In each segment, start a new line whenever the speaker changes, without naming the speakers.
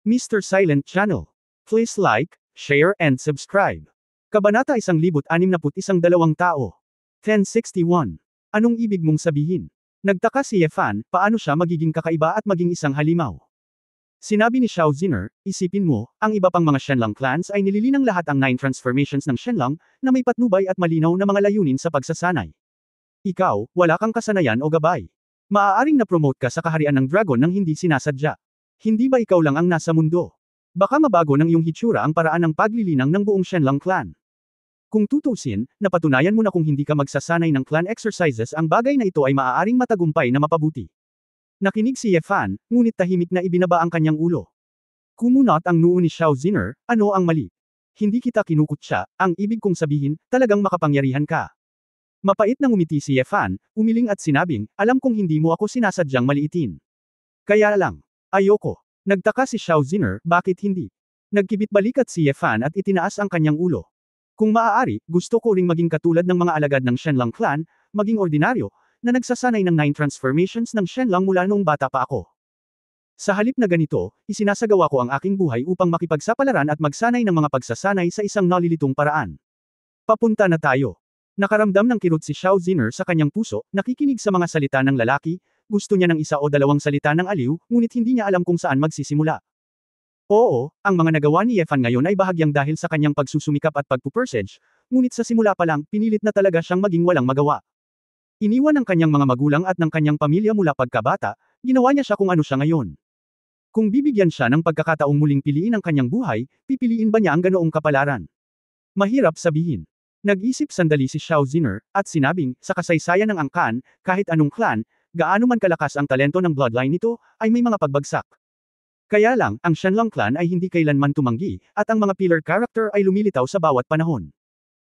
Mr. Silent Channel. Please like, share and subscribe. Kabanata 1061 tao. 1061. Anong ibig mong sabihin? Nagtaka si Yefan, paano siya magiging kakaiba at maging isang halimaw? Sinabi ni Xiao Ziner, isipin mo, ang iba pang mga Shenlong clans ay nililinang lahat ang 9 transformations ng Shenlong, na may patnubay at malinaw na mga layunin sa pagsasanay. Ikaw, wala kang kasanayan o gabay. Maaaring na-promote ka sa kaharian ng dragon nang hindi sinasadya. Hindi ba ikaw lang ang nasa mundo? Baka mabago ng iyong hitsura ang paraan ng paglilinang ng buong Shenlong clan. Kung tutusin, napatunayan mo na kung hindi ka magsasanay ng clan exercises ang bagay na ito ay maaaring matagumpay na mapabuti. Nakinig si Yefan, ngunit tahimik na ibinaba ang kanyang ulo. Kumunot ang noo ni Xiao Ziner, ano ang mali? Hindi kita kinukutya, ang ibig kong sabihin, talagang makapangyarihan ka. Mapait na ngumiti si Yefan, umiling at sinabing, alam kong hindi mo ako sinasadyang maliitin. Kaya lang, ayoko. Nagtaka si Xiao Ziner, bakit hindi? Nagkibit balikat si Yefan at itinaas ang kanyang ulo. Kung maaari, gusto ko ring maging katulad ng mga alagad ng Shenlong clan, maging ordinaryo, na nagsasanay ng 9 transformations ng Shenlong mula noong bata pa ako. Sa halip na ganito, isinasagawa ko ang aking buhay upang makipagsapalaran at magsanay ng mga pagsasanay sa isang nalilitong paraan. Papunta na tayo. Nakaramdam ng kirot si Xiao Ziner sa kanyang puso, nakikinig sa mga salita ng lalaki, gusto niya ng isa o dalawang salita ng aliw, ngunit hindi niya alam kung saan magsisimula. Oo, ang mga nagawa ni Yefan ngayon ay bahagyang dahil sa kanyang pagsusumikap at pagpupursage, ngunit sa simula pa lang, pinilit na talaga siyang maging walang magawa. Iniwan ng kanyang mga magulang at ng kanyang pamilya mula pagkabata, ginawa niya siya kung ano siya ngayon. Kung bibigyan siya ng pagkakataong muling piliin ang kanyang buhay, pipiliin ba niya ang ganoong kapalaran? Mahirap sabihin. Nag-isip sandali si Xiao Ziner, at sinabing, sa kasaysayan ng angkan, kahit anong clan, gaano man kalakas ang talento ng bloodline nito, ay may mga pagbagsak. Kaya lang, ang Shenlong clan ay hindi kailanman tumanggi, at ang mga pillar character ay lumilitaw sa bawat panahon.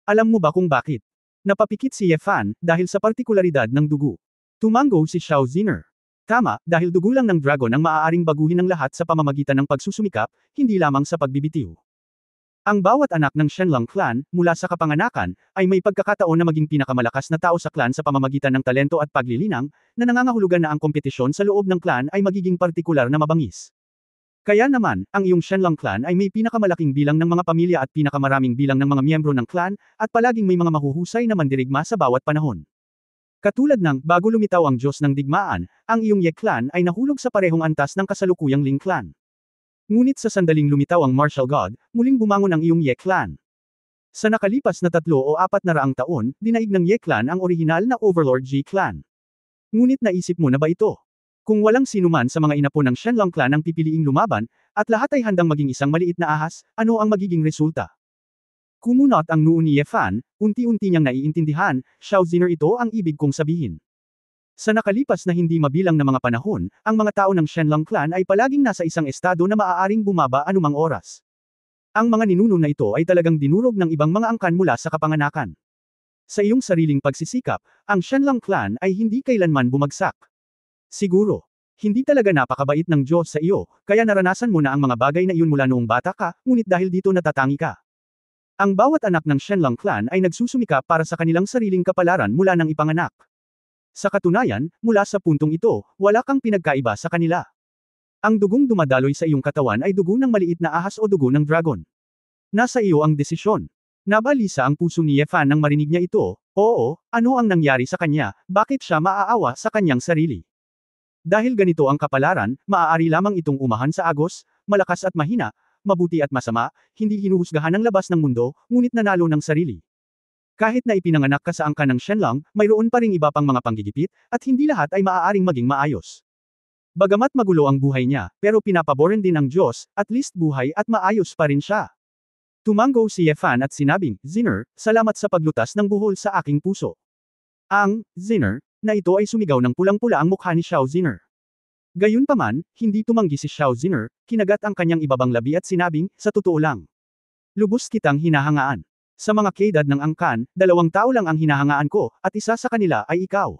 Alam mo ba kung bakit? Napapikit si Yefan, dahil sa partikularidad ng dugo. Tumango si Xiao Ziner. Tama, dahil dugo lang ng dragon ang maaaring baguhin ng lahat sa pamamagitan ng pagsusumikap, hindi lamang sa pagbibitiw. Ang bawat anak ng Shenlong clan, mula sa kapanganakan, ay may pagkakataon na maging pinakamalakas na tao sa clan sa pamamagitan ng talento at paglilinang, na nangangahulugan na ang kompetisyon sa loob ng clan ay magiging partikular na mabangis. Kaya naman, ang iyong Shenlong clan ay may pinakamalaking bilang ng mga pamilya at pinakamaraming bilang ng mga miyembro ng clan, at palaging may mga mahuhusay na mandirigma sa bawat panahon. Katulad ng, bago lumitaw ang Diyos ng digmaan, ang iyong Ye clan ay nahulog sa parehong antas ng kasalukuyang Ling clan. Ngunit sa sandaling lumitaw ang Martial God, muling bumangon ang iyong Ye clan. Sa nakalipas na 3 o 400 taon, dinaig ng Ye clan ang orihinal na Overlord Ji clan. Ngunit naisip mo na ba ito? Kung walang sinuman sa mga inapo ng Shenlong clan ang pipiliing lumaban, at lahat ay handang maging isang maliit na ahas, ano ang magiging resulta? Kumunot ang noo ni Yefan, unti-unti niyang naiintindihan, Xiao Ziner ito ang ibig kong sabihin. Sa nakalipas na hindi mabilang na mga panahon, ang mga tao ng Shenlong clan ay palaging nasa isang estado na maaaring bumaba anumang oras. Ang mga ninuno na ito ay talagang dinurog ng ibang mga angkan mula sa kapanganakan. Sa iyong sariling pagsisikap, ang Shenlong clan ay hindi kailanman bumagsak. Siguro, hindi talaga napakabait ng Diyos sa iyo, kaya naranasan mo na ang mga bagay na iyon mula noong bata ka, ngunit dahil dito natatangi ka. Ang bawat anak ng Shenlong clan ay nagsusumikap para sa kanilang sariling kapalaran mula nang ipanganak. Sa katunayan, mula sa puntong ito, wala kang pinagkaiba sa kanila. Ang dugong dumadaloy sa iyong katawan ay dugo ng maliit na ahas o dugo ng dragon. Nasa iyo ang desisyon. Nabalisa ang puso ni Yefan nang marinig niya ito, oo, ano ang nangyari sa kanya, bakit siya maaawa sa kanyang sarili? Dahil ganito ang kapalaran, maaari lamang itong umahan sa agos, malakas at mahina, mabuti at masama, hindi hinuhusgahan ng labas ng mundo, ngunit nanalo ng sarili. Kahit na ipinanganak ka sa angkan ng Shenlong, mayroon pa ring iba pang mga panggigipit, at hindi lahat ay maaaring maging maayos. Bagamat magulo ang buhay niya, pero pinapaboran din ng Diyos, at least buhay at maayos pa rin siya. Tumango si Yefan at sinabing, Ziner, salamat sa paglutas ng buhol sa aking puso. Ang Ziner na ito ay sumigaw ng pulang-pula ang mukha ni Xiao Ziner. Gayunpaman, hindi tumanggi si Xiao Ziner, kinagat ang kanyang ibabang labi at sinabing, sa totoo lang. Lubos kitang hinahangaan. Sa mga kaedad ng angkan, 2 tao lang ang hinahangaan ko, at isa sa kanila ay ikaw.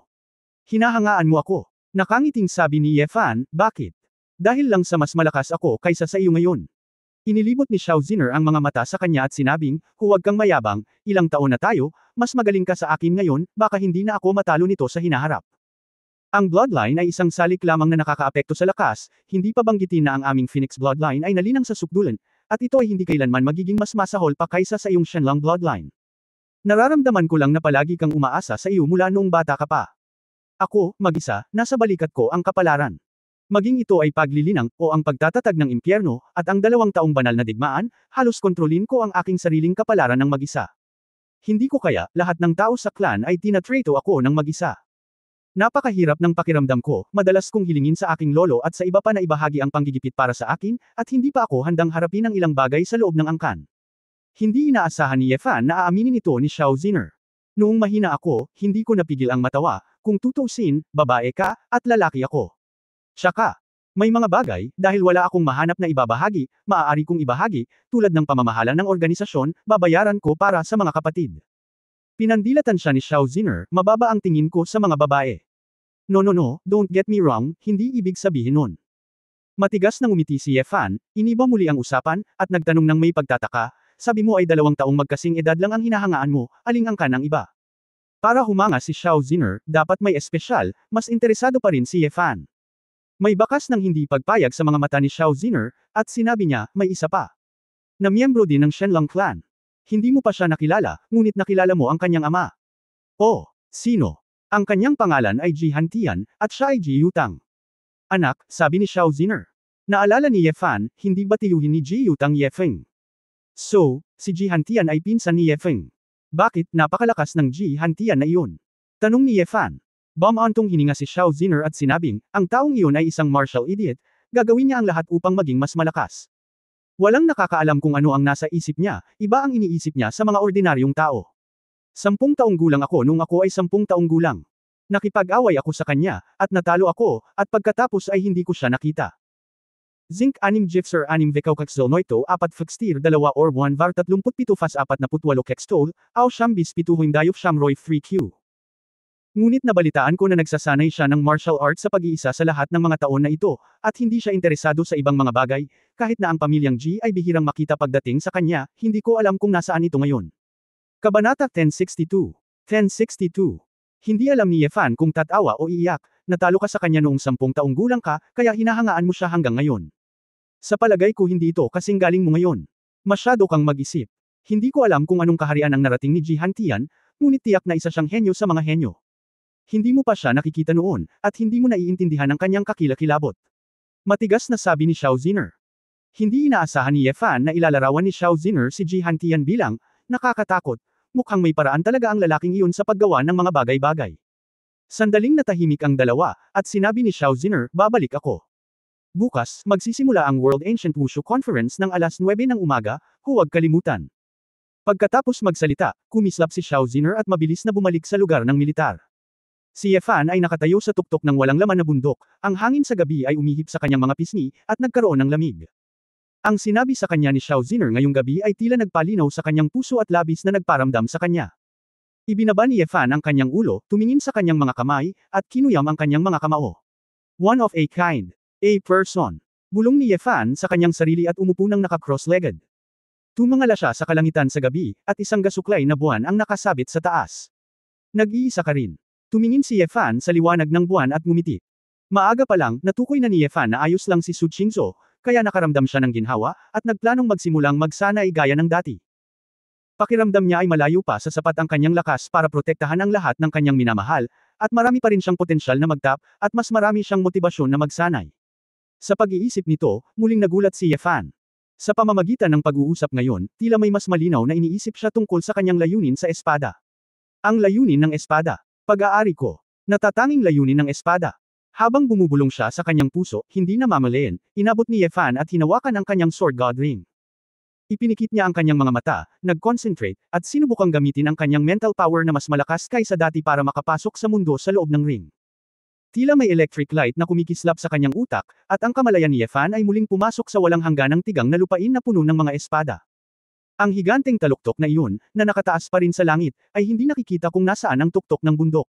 Hinahangaan mo ako. Nakangiting sabi ni Yefan, bakit? Dahil lang sa mas malakas ako kaysa sa iyo ngayon. Inilibot ni Xiao Ziner ang mga mata sa kanya at sinabing, huwag kang mayabang, ilang taon na tayo, mas magaling ka sa akin ngayon, baka hindi na ako matalo nito sa hinaharap. Ang bloodline ay isang salik lamang na nakakaapekto sa lakas, hindi pa banggitin na ang aming Phoenix bloodline ay nalinang sa sukdulan, at ito ay hindi kailanman magiging mas masahol pa kaysa sa iyong Shenlong bloodline. Nararamdaman ko lang na palagi kang umaasa sa iyo mula noong bata ka pa. Ako, mag-isa, nasa balikat ko ang kapalaran. Maging ito ay paglilinang, o ang pagtatatag ng impyerno, at ang 2 taong banal na digmaan, halos kontrolin ko ang aking sariling kapalaran ng mag-isa. Hindi ko kaya, lahat ng tao sa clan ay tinatrato ako ng mag-isa. Napakahirap ng pakiramdam ko, madalas kong hilingin sa aking lolo at sa iba pa na ibahagi ang panggigipit para sa akin, at hindi pa ako handang harapin ang ilang bagay sa loob ng angkan. Hindi inaasahan ni Yefan na aaminin ito ni Xiao Ziner. Noong mahina ako, hindi ko napigil ang matawa, kung tutuusin, babae ka, at lalaki ako. Tsaka, may mga bagay, dahil wala akong mahanap na ibabahagi, maaari kong ibahagi, tulad ng pamamahala ng organisasyon, babayaran ko para sa mga kapatid. Pinandilatan siya ni Xiao Ziner, mababa ang tingin ko sa mga babae. No, don't get me wrong, hindi ibig sabihin nun. Matigas na ngumiti si Yefan, iniba muli ang usapan, at nagtanong ng may pagtataka, sabi mo ay 2 taong magkasing edad lang ang hinahangaan mo, aling ang kanang iba. Para humanga si Xiao Ziner, dapat may espesyal, mas interesado pa rin si Yefan. May bakas ng hindi pagpayag sa mga mata ni Xiao Ziner, at sinabi niya, may isa pa. Na miyembro din ng Shenlong clan. Hindi mo pa siya nakilala, ngunit nakilala mo ang kanyang ama. Oh, sino? Ang kanyang pangalan ay Ji Hantian, at siya ay Ji Yutang. Anak, sabi ni Xiao Ziner. Naalala ni Yefan, hindi ba tiyuhin ni Ji Yutang Yefeng? So, si Ji Hantian ay pinsan ni Yefeng. Bakit napakalakas ng Ji Hantian na iyon? Tanong ni Yefan. Bumantong hininga si Xiao Ziner at sinabing, ang taong iyon ay isang martial idiot, gagawin niya ang lahat upang maging mas malakas. Walang nakakaalam kung ano ang nasa isip niya, iba ang iniisip niya sa mga ordinaryong tao. 10 taong gulang ako nung ako ay 10 taong gulang. Nakipag-away ako sa kanya, at natalo ako, at pagkatapos ay hindi ko siya nakita. Zinc 6 Gifser 6 Vekaukaxol Noito 4 Fextir 2 or 1 Var 37 Fas 48 Kextol, Aw Shambis 7 Dayof Shamroy 3Q. Ngunit nabalitaan ko na nagsasanay siya ng martial arts sa pag-iisa sa lahat ng mga taon na ito, at hindi siya interesado sa ibang mga bagay, kahit na ang pamilyang G ay bihirang makita pagdating sa kanya, hindi ko alam kung nasaan ito ngayon. Kabanata 1062. 1062. Hindi alam ni Yefan kung tatawa o iiyak, natalo ka sa kanya noong 10 taong gulang ka, kaya hinahangaan mo siya hanggang ngayon. Sa palagay ko hindi ito kasing galing mo ngayon. Masyado kang mag-isip. Hindi ko alam kung anong kaharian ang narating ni Ji Hantian, ngunit tiyak na isa siyang henyo sa mga henyo. Hindi mo pa siya nakikita noon, at hindi mo naiintindihan ang kanyang kakilakilabot. Matigas na sabi ni Xiao Ziner. Hindi inaasahan ni Yefan na ilalarawan ni Xiao Ziner si Ji Hantian bilang, nakakatakot, mukhang may paraan talaga ang lalaking iyon sa paggawa ng mga bagay-bagay. Sandaling natahimik ang dalawa, at sinabi ni Xiao Ziner, babalik ako. Bukas, magsisimula ang World Ancient Wushu Conference ng alas 9 ng umaga, huwag kalimutan. Pagkatapos magsalita, kumislap si Xiao Ziner at mabilis na bumalik sa lugar ng militar. Si Yefan ay nakatayo sa tuktok ng walang laman na bundok, ang hangin sa gabi ay umihip sa kanyang mga pisngi, at nagkaroon ng lamig. Ang sinabi sa kanya ni Xiao Ziner ngayong gabi ay tila nagpalinaw sa kanyang puso at labis na nagparamdam sa kanya. Ibinaba ni Yefan ang kanyang ulo, tumingin sa kanyang mga kamay, at kinuyam ang kanyang mga kamao. One of a kind. A person. Bulong ni Yefan sa kanyang sarili at umupo ng naka-cross-legged. Tumingala siya sa kalangitan sa gabi, at isang gasuklay na buwan ang nakasabit sa taas. Nag-iisa ka rin. Tumingin si Yefan sa liwanag ng buwan at ngumiti. Maaga pa lang, natukoy na ni Yefan na ayos lang si Su Qingzhou, kaya nakaramdam siya ng ginhawa, at nagplanong magsimulang magsanay gaya ng dati. Pakiramdam niya ay malayo pa sa sapat ang kanyang lakas para protektahan ang lahat ng kanyang minamahal, at marami pa rin siyang potensyal na magtap, at mas marami siyang motibasyon na magsanay. Sa pag-iisip nito, muling nagulat si Yefan. Sa pamamagitan ng pag-uusap ngayon, tila may mas malinaw na iniisip siya tungkol sa kanyang layunin sa espada. Ang layunin ng espada. Pag-aari ko. Natatanging layunin ng espada. Habang bumubulong siya sa kanyang puso, hindi na mamalayan, inabot ni Yefan at hinawakan ang kanyang sword god ring. Ipinikit niya ang kanyang mga mata, nag-concentrate, at sinubukang gamitin ang kanyang mental power na mas malakas kaysa dati para makapasok sa mundo sa loob ng ring. Tila may electric light na kumikislap sa kanyang utak, at ang kamalayan ni Yefan ay muling pumasok sa walang hangganang tigang na lupain na puno ng mga espada. Ang higanteng taluktok na iyon, na nakataas pa rin sa langit, ay hindi nakikita kung nasaan ang tuktok ng bundok.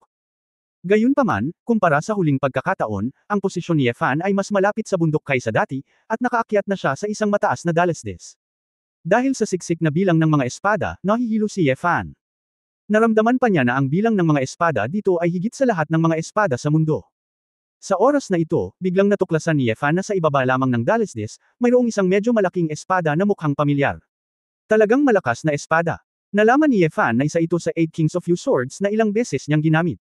Gayunpaman, kumpara sa huling pagkakataon, ang posisyon ni Yefan ay mas malapit sa bundok kaysa dati, at nakaakyat na siya sa isang mataas na dalasdes. Dahil sa siksik na bilang ng mga espada, nahihilo si Yefan. Naramdaman pa niya na ang bilang ng mga espada dito ay higit sa lahat ng mga espada sa mundo. Sa oras na ito, biglang natuklasan ni Yefan na sa ibaba lamang ng dalisdis, mayroong isang medyo malaking espada na mukhang pamilyar. Talagang malakas na espada. Nalaman ni Yefan na isa ito sa 8 Kings of Yu Swords na ilang beses niyang ginamit.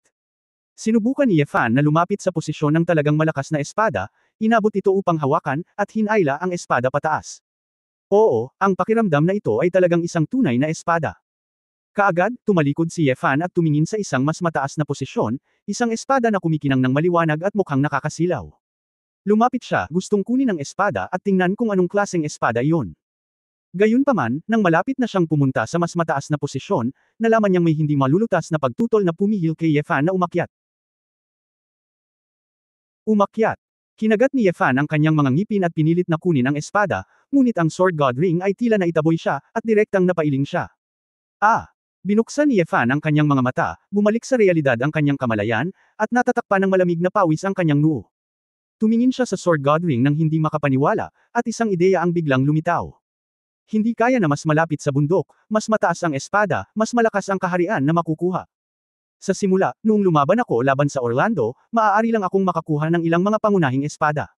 Sinubukan ni Yefan na lumapit sa posisyon ng talagang malakas na espada, inabot ito upang hawakan, at hinayla ang espada pataas. Oo, ang pakiramdam na ito ay talagang isang tunay na espada. Kaagad, tumalikod si Yefan at tumingin sa isang mas mataas na posisyon, isang espada na kumikinang ng maliwanag at mukhang nakakasilaw. Lumapit siya, gustong kunin ang espada at tingnan kung anong klaseng espada iyon. Gayunpaman, nang malapit na siyang pumunta sa mas mataas na posisyon, nalaman niyang may hindi malulutas na pagtutol na pumihil kay Yefan na umakyat. Umakyat. Kinagat ni Yefan ang kanyang mga ngipin at pinilit na kunin ang espada, ngunit ang Sword God Ring ay tila naitaboy siya, at direktang napailing siya. Binuksan ni Yefan ang kanyang mga mata, bumalik sa realidad ang kanyang kamalayan, at natatakpan ng malamig na pawis ang kanyang noo. Tumingin siya sa Sword God Ring nang hindi makapaniwala, at isang ideya ang biglang lumitaw. Hindi kaya na mas malapit sa bundok, mas mataas ang espada, mas malakas ang kaharian na makukuha. Sa simula, noong lumaban ako laban sa Orlando, maaari lang akong makakuha ng ilang mga pangunahing espada.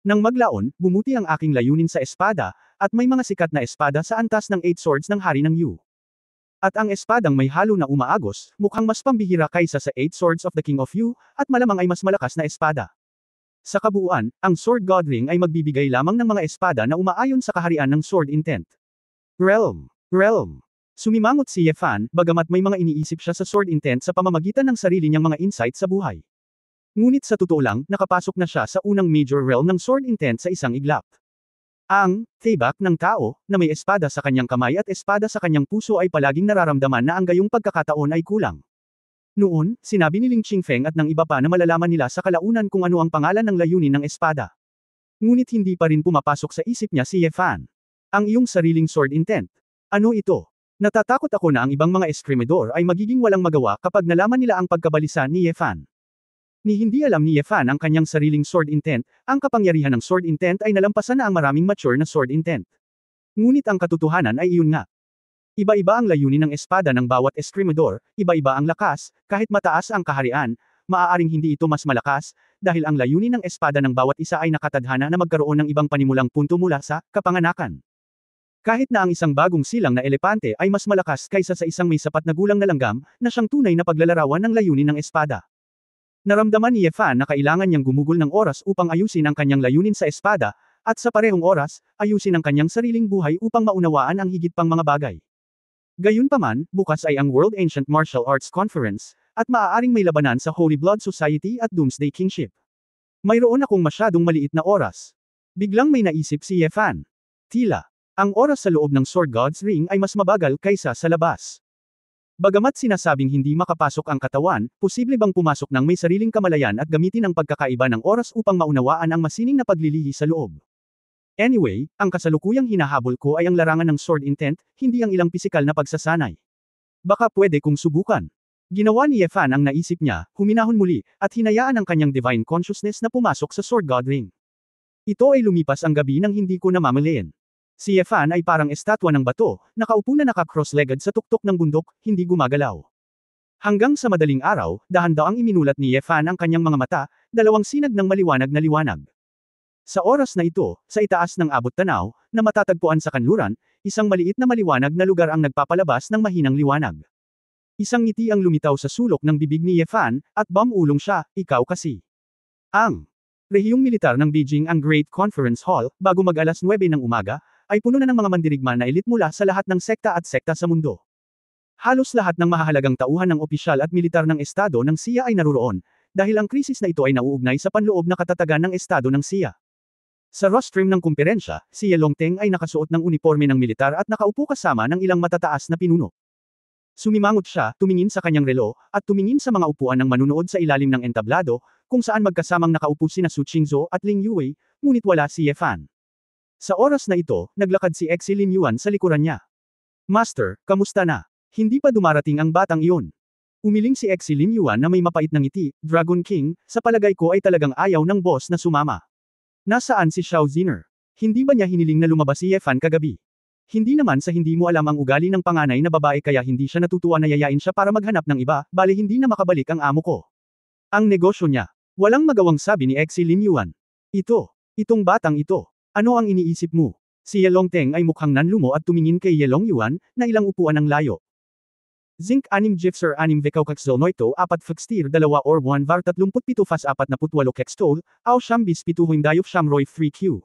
Nang maglaon, bumuti ang aking layunin sa espada, at may mga sikat na espada sa antas ng 8 Swords ng Hari ng Yu. At ang espadang may halo na umaagos, mukhang mas pambihira kaysa sa 8 Swords of the King of Yu, at malamang ay mas malakas na espada. Sa kabuuan, ang Sword God Ring ay magbibigay lamang ng mga espada na umaayon sa kaharian ng Sword Intent. Realm. Sumimangot si Yefan, bagamat may mga iniisip siya sa Sword Intent sa pamamagitan ng sarili niyang mga insight sa buhay. Ngunit sa totoo lang, nakapasok na siya sa unang major realm ng Sword Intent sa isang iglap. Ang tibak ng tao, na may espada sa kanyang kamay at espada sa kanyang puso ay palaging nararamdaman na ang gayong pagkakataon ay kulang. Noon, sinabi ni Ling Qingfeng at ng iba pa na malalaman nila sa kalaunan kung ano ang pangalan ng layunin ng espada. Ngunit hindi pa rin pumapasok sa isip niya si Yefan. Ang iyong sariling Sword Intent. Ano ito? Natatakot ako na ang ibang mga eskrimedor ay magiging walang magawa kapag nalaman nila ang pagkabalisa ni Yefan. Ni hindi alam ni Yefan ang kanyang sariling Sword Intent, ang kapangyarihan ng Sword Intent ay nalampasan na ang maraming mature na Sword Intent. Ngunit ang katotohanan ay iyon nga. Iba-iba ang layunin ng espada ng bawat eskrimedor, iba-iba ang lakas, kahit mataas ang kaharian, maaaring hindi ito mas malakas, dahil ang layunin ng espada ng bawat isa ay nakatadhana na magkaroon ng ibang panimulang punto mula sa kapanganakan. Kahit na ang isang bagong silang na elepante ay mas malakas kaysa sa isang may sapat na gulang na langgam, na siyang tunay na paglalarawan ng layunin ng espada. Naramdaman ni Yefan na kailangan niyang gumugol ng oras upang ayusin ang kanyang layunin sa espada, at sa parehong oras, ayusin ang kanyang sariling buhay upang maunawaan ang higit pang mga bagay. Gayunpaman, bukas ay ang World Ancient Martial Arts Conference, at maaaring may labanan sa Holy Blood Society at Doomsday Kingship. Mayroon akong masyadong maliit na oras. Biglang may naisip si Yefan. Tila, ang oras sa loob ng Sword God's Ring ay mas mabagal kaysa sa labas. Bagamat sinasabing hindi makapasok ang katawan, posible bang pumasok ng may sariling kamalayan at gamitin ang pagkakaiba ng oras upang maunawaan ang masining na paglilihi sa loob? Anyway, ang kasalukuyang hinahabol ko ay ang larangan ng Sword Intent, hindi ang ilang pisikal na pagsasanay. Baka pwede kong subukan. Ginawa ni Yefan ang naisip niya, huminahon muli, at hinayaan ang kanyang divine consciousness na pumasok sa Sword God Ring. Ito ay lumipas ang gabi nang hindi ko namamalayan. Si Yefan ay parang estatwa ng bato, nakaupo na naka-cross-legged sa tuktok ng bundok, hindi gumagalaw. Hanggang sa madaling araw, dahan-daang iminulat ni Yefan ang kanyang mga mata, dalawang sinag ng maliwanag na liwanag. Sa oras na ito, sa itaas ng abot tanaw, na matatagpuan sa kanluran, isang maliit na maliwanag na lugar ang nagpapalabas ng mahinang liwanag. Isang ngiti ang lumitaw sa sulok ng bibig ni Yefan, at bumulong siya, ikaw kasi. Ang rehiyong militar ng Beijing ang Great Conference Hall, bago mag-alas 9 ng umaga, ay puno na ng mga mandirigma na elit mula sa lahat ng sekta at sekta sa mundo. Halos lahat ng mahahalagang tauhan ng opisyal at militar ng estado ng SIA ay naruroon, dahil ang krisis na ito ay nauugnay sa panloob na katatagan ng estado ng SIA. Sa rostrum ng kumperensya, si Ye Longteng ay nakasuot ng uniforme ng militar at nakaupo kasama ng ilang matataas na pinuno. Sumimangot siya, tumingin sa kanyang relo, at tumingin sa mga upuan ng manunood sa ilalim ng entablado, kung saan magkasamang nakaupo sina Su Qingzhou at Ling Yue, ngunit wala si Yefan. Sa oras na ito, naglakad si Exi Lin Yuan sa likuran niya. Master, kamusta na? Hindi pa dumarating ang batang iyon. Umiling si Exi Lin Yuan na may mapait na ngiti, Dragon King, sa palagay ko ay talagang ayaw ng boss na sumama. Nasaan si Xiao Ziner? Hindi ba niya hiniling na lumabas si Yefan kagabi? Hindi naman sa hindi mo alam ang ugali ng panganay na babae kaya hindi siya natutuwa na yayain siya para maghanap ng iba, bali hindi na makabalik ang amo ko. Ang negosyo niya. Walang magawang sabi ni Exi Lin Yuan. Itong batang ito. Ano ang iniisip mo? Si Ye Longteng ay mukhang nanlumo at tumingin kay Ye Long Yuan, na ilang upuan ang layo. Zinc 6 Gipser 6 Vekaukakzol Noito 4 Fakstir 2 or 1 var 37 Fas 48 Kekstol, Aw Shambis 7 Dayop Shamroy 3Q.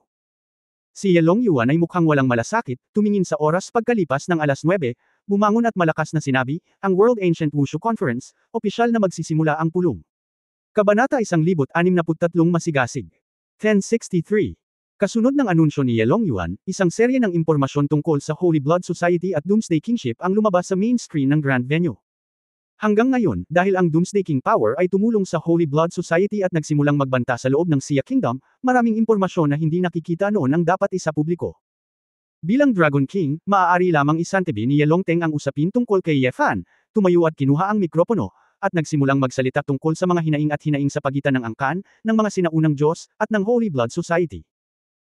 Si Ye Long Yuan ay mukhang walang malasakit, tumingin sa oras pagkalipas ng alas 9, bumangon at malakas na sinabi, ang World Ancient Wushu Conference, opisyal na magsisimula ang pulong. Kabanata 1063 Masigasig. 1063. Kasunod ng anunsyo ni Ye Long Yuan, isang serye ng impormasyon tungkol sa Holy Blood Society at Doomsday Kingship ang lumabas sa main screen ng Grand Venue. Hanggang ngayon, dahil ang Doomsday King Power ay tumulong sa Holy Blood Society at nagsimulang magbanta sa loob ng Xia Kingdom, maraming impormasyon na hindi nakikita noon ang dapat isapubliko. Bilang Dragon King, maaari lamang isantabi ni Ye Longteng ang usapin tungkol kay Ye Fan, tumayo at kinuha ang mikropono, at nagsimulang magsalita tungkol sa mga hinaing at hinaing sa pagitan ng angkan, ng mga sinaunang Diyos, at ng Holy Blood Society.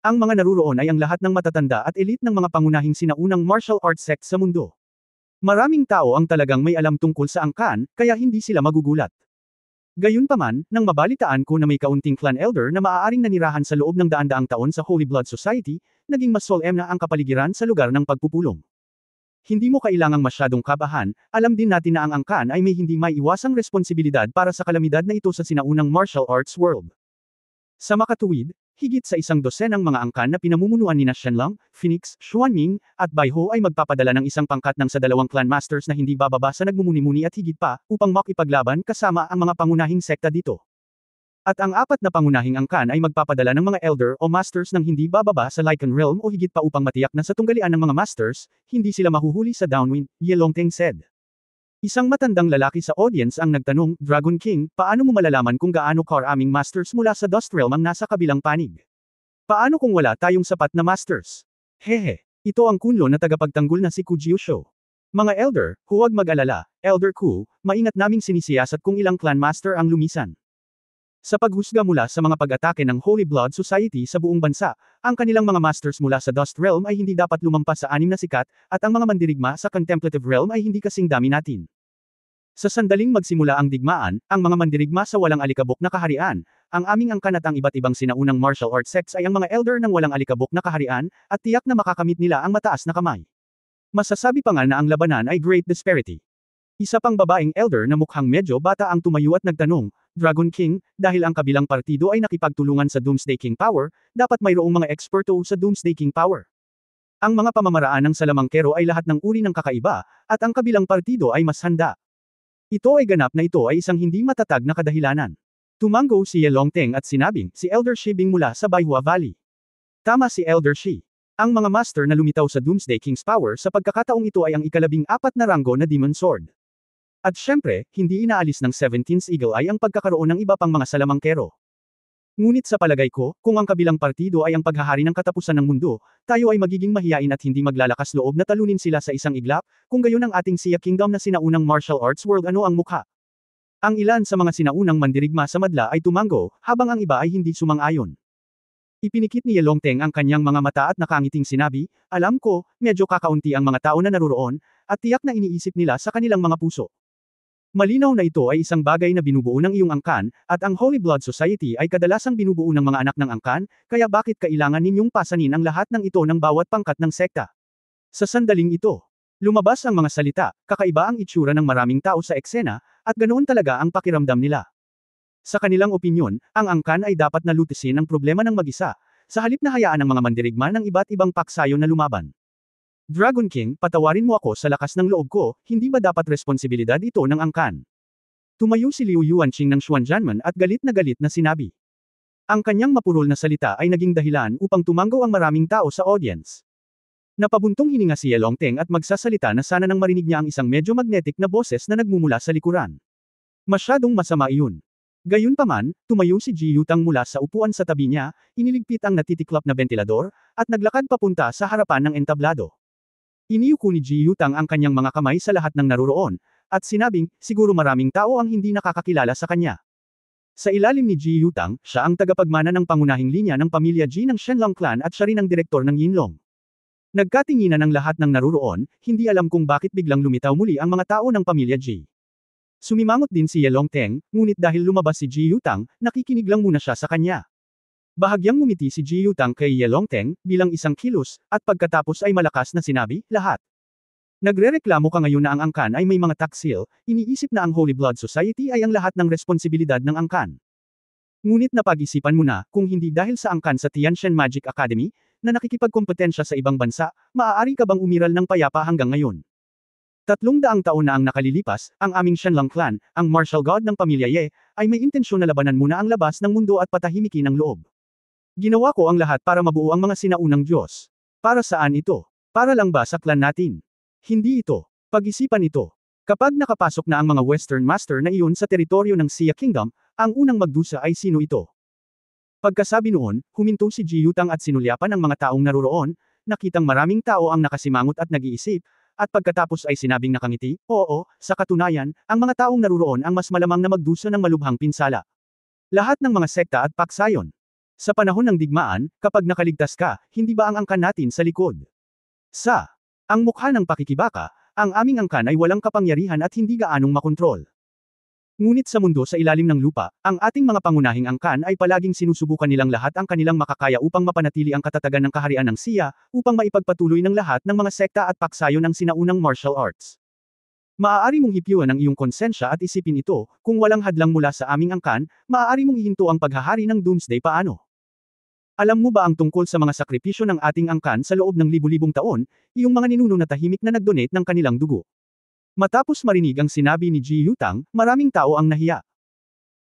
Ang mga naruroon ay ang lahat ng matatanda at elite ng mga pangunahing sinaunang martial arts sect sa mundo. Maraming tao ang talagang may alam tungkol sa angkan, kaya hindi sila magugulat. Gayunpaman, nang mabalitaan ko na may kaunting clan elder na maaaring nanirahan sa loob ng daan-daang taon sa Holy Blood Society, naging mas solemn na ang kapaligiran sa lugar ng pagpupulong. Hindi mo kailangang masyadong kabahan, alam din natin na ang angkan ay may hindi maiiwasang responsibilidad para sa kalamidad na ito sa sinaunang martial arts world. Sa makatuwid, higit sa 100 ang mga angkan na pinamumunuan nina Shenlong, Phoenix, Xuanming, at Baiho ay magpapadala ng isang pangkat ng sa dalawang clan masters na hindi bababa sa nagmumuni-muni at higit pa, upang makipaglaban kasama ang mga pangunahing sekta dito. At ang 4 na pangunahing angkan ay magpapadala ng mga elder o masters ng hindi bababa sa Lycan Realm o higit pa upang matiyak na sa tunggalian ng mga masters, hindi sila mahuhuli sa downwind, Ye Longteng said. Isang matandang lalaki sa audience ang nagtanong, Dragon King, paano mo malalaman kung gaano karaming masters mula sa Dust Realm ang nasa kabilang panig? Paano kung wala tayong sapat na masters? Hehe, ito ang kunlo na tagapagtanggol na si Ku Jiusho. Mga elder, huwag mag-alala, Elder Ku, maingat naming sinisiyasat kung ilang clan master ang lumisan. Sa paghusga mula sa mga pag-atake ng Holy Blood Society sa buong bansa, ang kanilang mga masters mula sa Dust Realm ay hindi dapat lumampas sa 6 na sikat, at ang mga mandirigma sa Contemplative Realm ay hindi kasing dami natin. Sa sandaling magsimula ang digmaan, ang mga mandirigma sa walang alikabok na kaharian, ang aming angkan at ang iba't ibang sinaunang martial arts sects ay ang mga elder ng walang alikabok na kaharian, at tiyak na makakamit nila ang mataas na kamay. Masasabi pa nga na ang labanan ay Great Disparity. Isa pang babaeng elder na mukhang medyo bata ang tumayo at nagtanong, Dragon King, dahil ang kabilang partido ay nakipagtulungan sa Doomsday King Power, dapat mayroong mga eksperto sa Doomsday King Power. Ang mga pamamaraan ng salamangkero ay lahat ng uri ng kakaiba, at ang kabilang partido ay mas handa. Ito ay ganap na ito ay isang hindi matatag na kadahilanan. Tumango si Ye Longteng at sinabing, si Elder Shi Bing mula sa Baihua Valley. Tama si Elder Shi. Ang mga master na lumitaw sa Doomsday King's Power sa pagkakataong ito ay ang ika-14 na ranggo na Demon Sword. At syempre, hindi inaalis ng 17th Eagle Eye ang pagkakaroon ng iba pang mga salamangkero. Ngunit sa palagay ko, kung ang kabilang partido ay ang paghahari ng katapusan ng mundo, tayo ay magiging mahiyain at hindi maglalakas loob na talunin sila sa isang iglap, kung gayon ang ating Xia Kingdom na sinaunang martial arts world ano ang mukha. Ang ilan sa mga sinaunang mandirigma sa madla ay tumango, habang ang iba ay hindi sumang-ayon. Ipinikit ni Ye Longteng ang kanyang mga mata at nakangiting sinabi, alam ko, medyo kakaunti ang mga tao na naruroon, at tiyak na iniisip nila sa kanilang mga puso. Malinaw na ito ay isang bagay na binubuo ng iyong angkan, at ang Holy Blood Society ay kadalasang binubuo ng mga anak ng angkan, kaya bakit kailangan ninyong pasanin ang lahat ng ito ng bawat pangkat ng sekta? Sa sandaling ito, lumabas ang mga salita, kakaiba ang itsura ng maraming tao sa eksena, at ganoon talaga ang pakiramdam nila. Sa kanilang opinyon, ang angkan ay dapat na lutisin ang problema ng mag-isa, sa halip na hayaan ng mga mandirigma ng iba't ibang paksayo na lumaban. Dragon King, patawarin mo ako sa lakas ng loob ko, hindi ba dapat responsibilidad ito ng angkan? Tumayo si Liu Yuanqing ng Xuanzhanman at galit na sinabi. Ang kanyang mapurol na salita ay naging dahilan upang tumango ang maraming tao sa audience. Napabuntong hininga si Ye Longteng at magsasalita na sana nang marinig niya ang isang medyo magnetic na boses na nagmumula sa likuran. Masyadong masama iyon. Gayunpaman, tumayo si Ji Yutang mula sa upuan sa tabi niya, iniligpit ang natitiklop na bentilador, at naglakad papunta sa harapan ng entablado. Iniyuko ni Ji Yutang ang kanyang mga kamay sa lahat ng naruroon, at sinabing, siguro maraming tao ang hindi nakakakilala sa kanya. Sa ilalim ni Ji Yutang, siya ang tagapagmana ng pangunahing linya ng pamilya Ji ng Shenlong clan at siya rin ang direktor ng Yinlong. Nagkatinginan ang lahat ng naruroon, hindi alam kung bakit biglang lumitaw muli ang mga tao ng pamilya Ji. Sumimangot din si Ye Longteng, ngunit dahil lumabas si Ji Yutang, nakikinig lang muna siya sa kanya. Bahagyang ngumiti si Ji Yutang kay Ye Longteng, bilang isang kilos, at pagkatapos ay malakas na sinabi, lahat. Nagrereklamo ka ngayon na ang angkan ay may mga taksil, iniisip na ang Holy Blood Society ay ang lahat ng responsibilidad ng angkan. Ngunit napag-isipan mo na, kung hindi dahil sa angkan sa Tianshan Magic Academy, na nakikipagkompetensya sa ibang bansa, maaari ka bang umiral ng payapa hanggang ngayon? 300 taon na ang nakalilipas, ang aming Shenlong clan, ang martial god ng pamilya Ye, ay may intensyon na labanan muna ang labas ng mundo at patahimikin ang loob. Ginawa ko ang lahat para mabuo ang mga sinaunang Diyos. Para saan ito? Para lang ba sa clan natin? Hindi ito. Pag-isipan ito. Kapag nakapasok na ang mga Western Master na iyon sa teritoryo ng Xia Kingdom, ang unang magdusa ay sino ito? Pagkasabi noon, huminto si Ji Yutang at sinulyapan ang mga taong naroroon, nakitang maraming tao ang nakasimangot at nag-iisip, at pagkatapos ay sinabing nakangiti, oo, sa katunayan, ang mga taong naruroon ang mas malamang na magdusa ng malubhang pinsala. Lahat ng mga sekta at paksayon. Sa panahon ng digmaan, kapag nakaligtas ka, hindi ba ang angkan natin sa likod? Ang mukha ng pakikibaka, ang aming angkan ay walang kapangyarihan at hindi gaanong makontrol. Ngunit sa mundo sa ilalim ng lupa, ang ating mga pangunahing angkan ay palaging sinusubukan nilang lahat ang kanilang makakaya upang mapanatili ang katatagan ng kaharian ng Xia, upang maipagpatuloy ng lahat ng mga sekta at paksayon ng sinaunang martial arts. Maaari mong hipiwan ang iyong konsensya at isipin ito, kung walang hadlang mula sa aming angkan, maaari mong ihinto ang paghahari ng Doomsday paano? Alam mo ba ang tungkol sa mga sakripisyo ng ating angkan sa loob ng libu-libong taon, iyong mga ninuno na tahimik na nagdonate ng kanilang dugo? Matapos marinig ang sinabi ni Ji Yutang, maraming tao ang nahiya.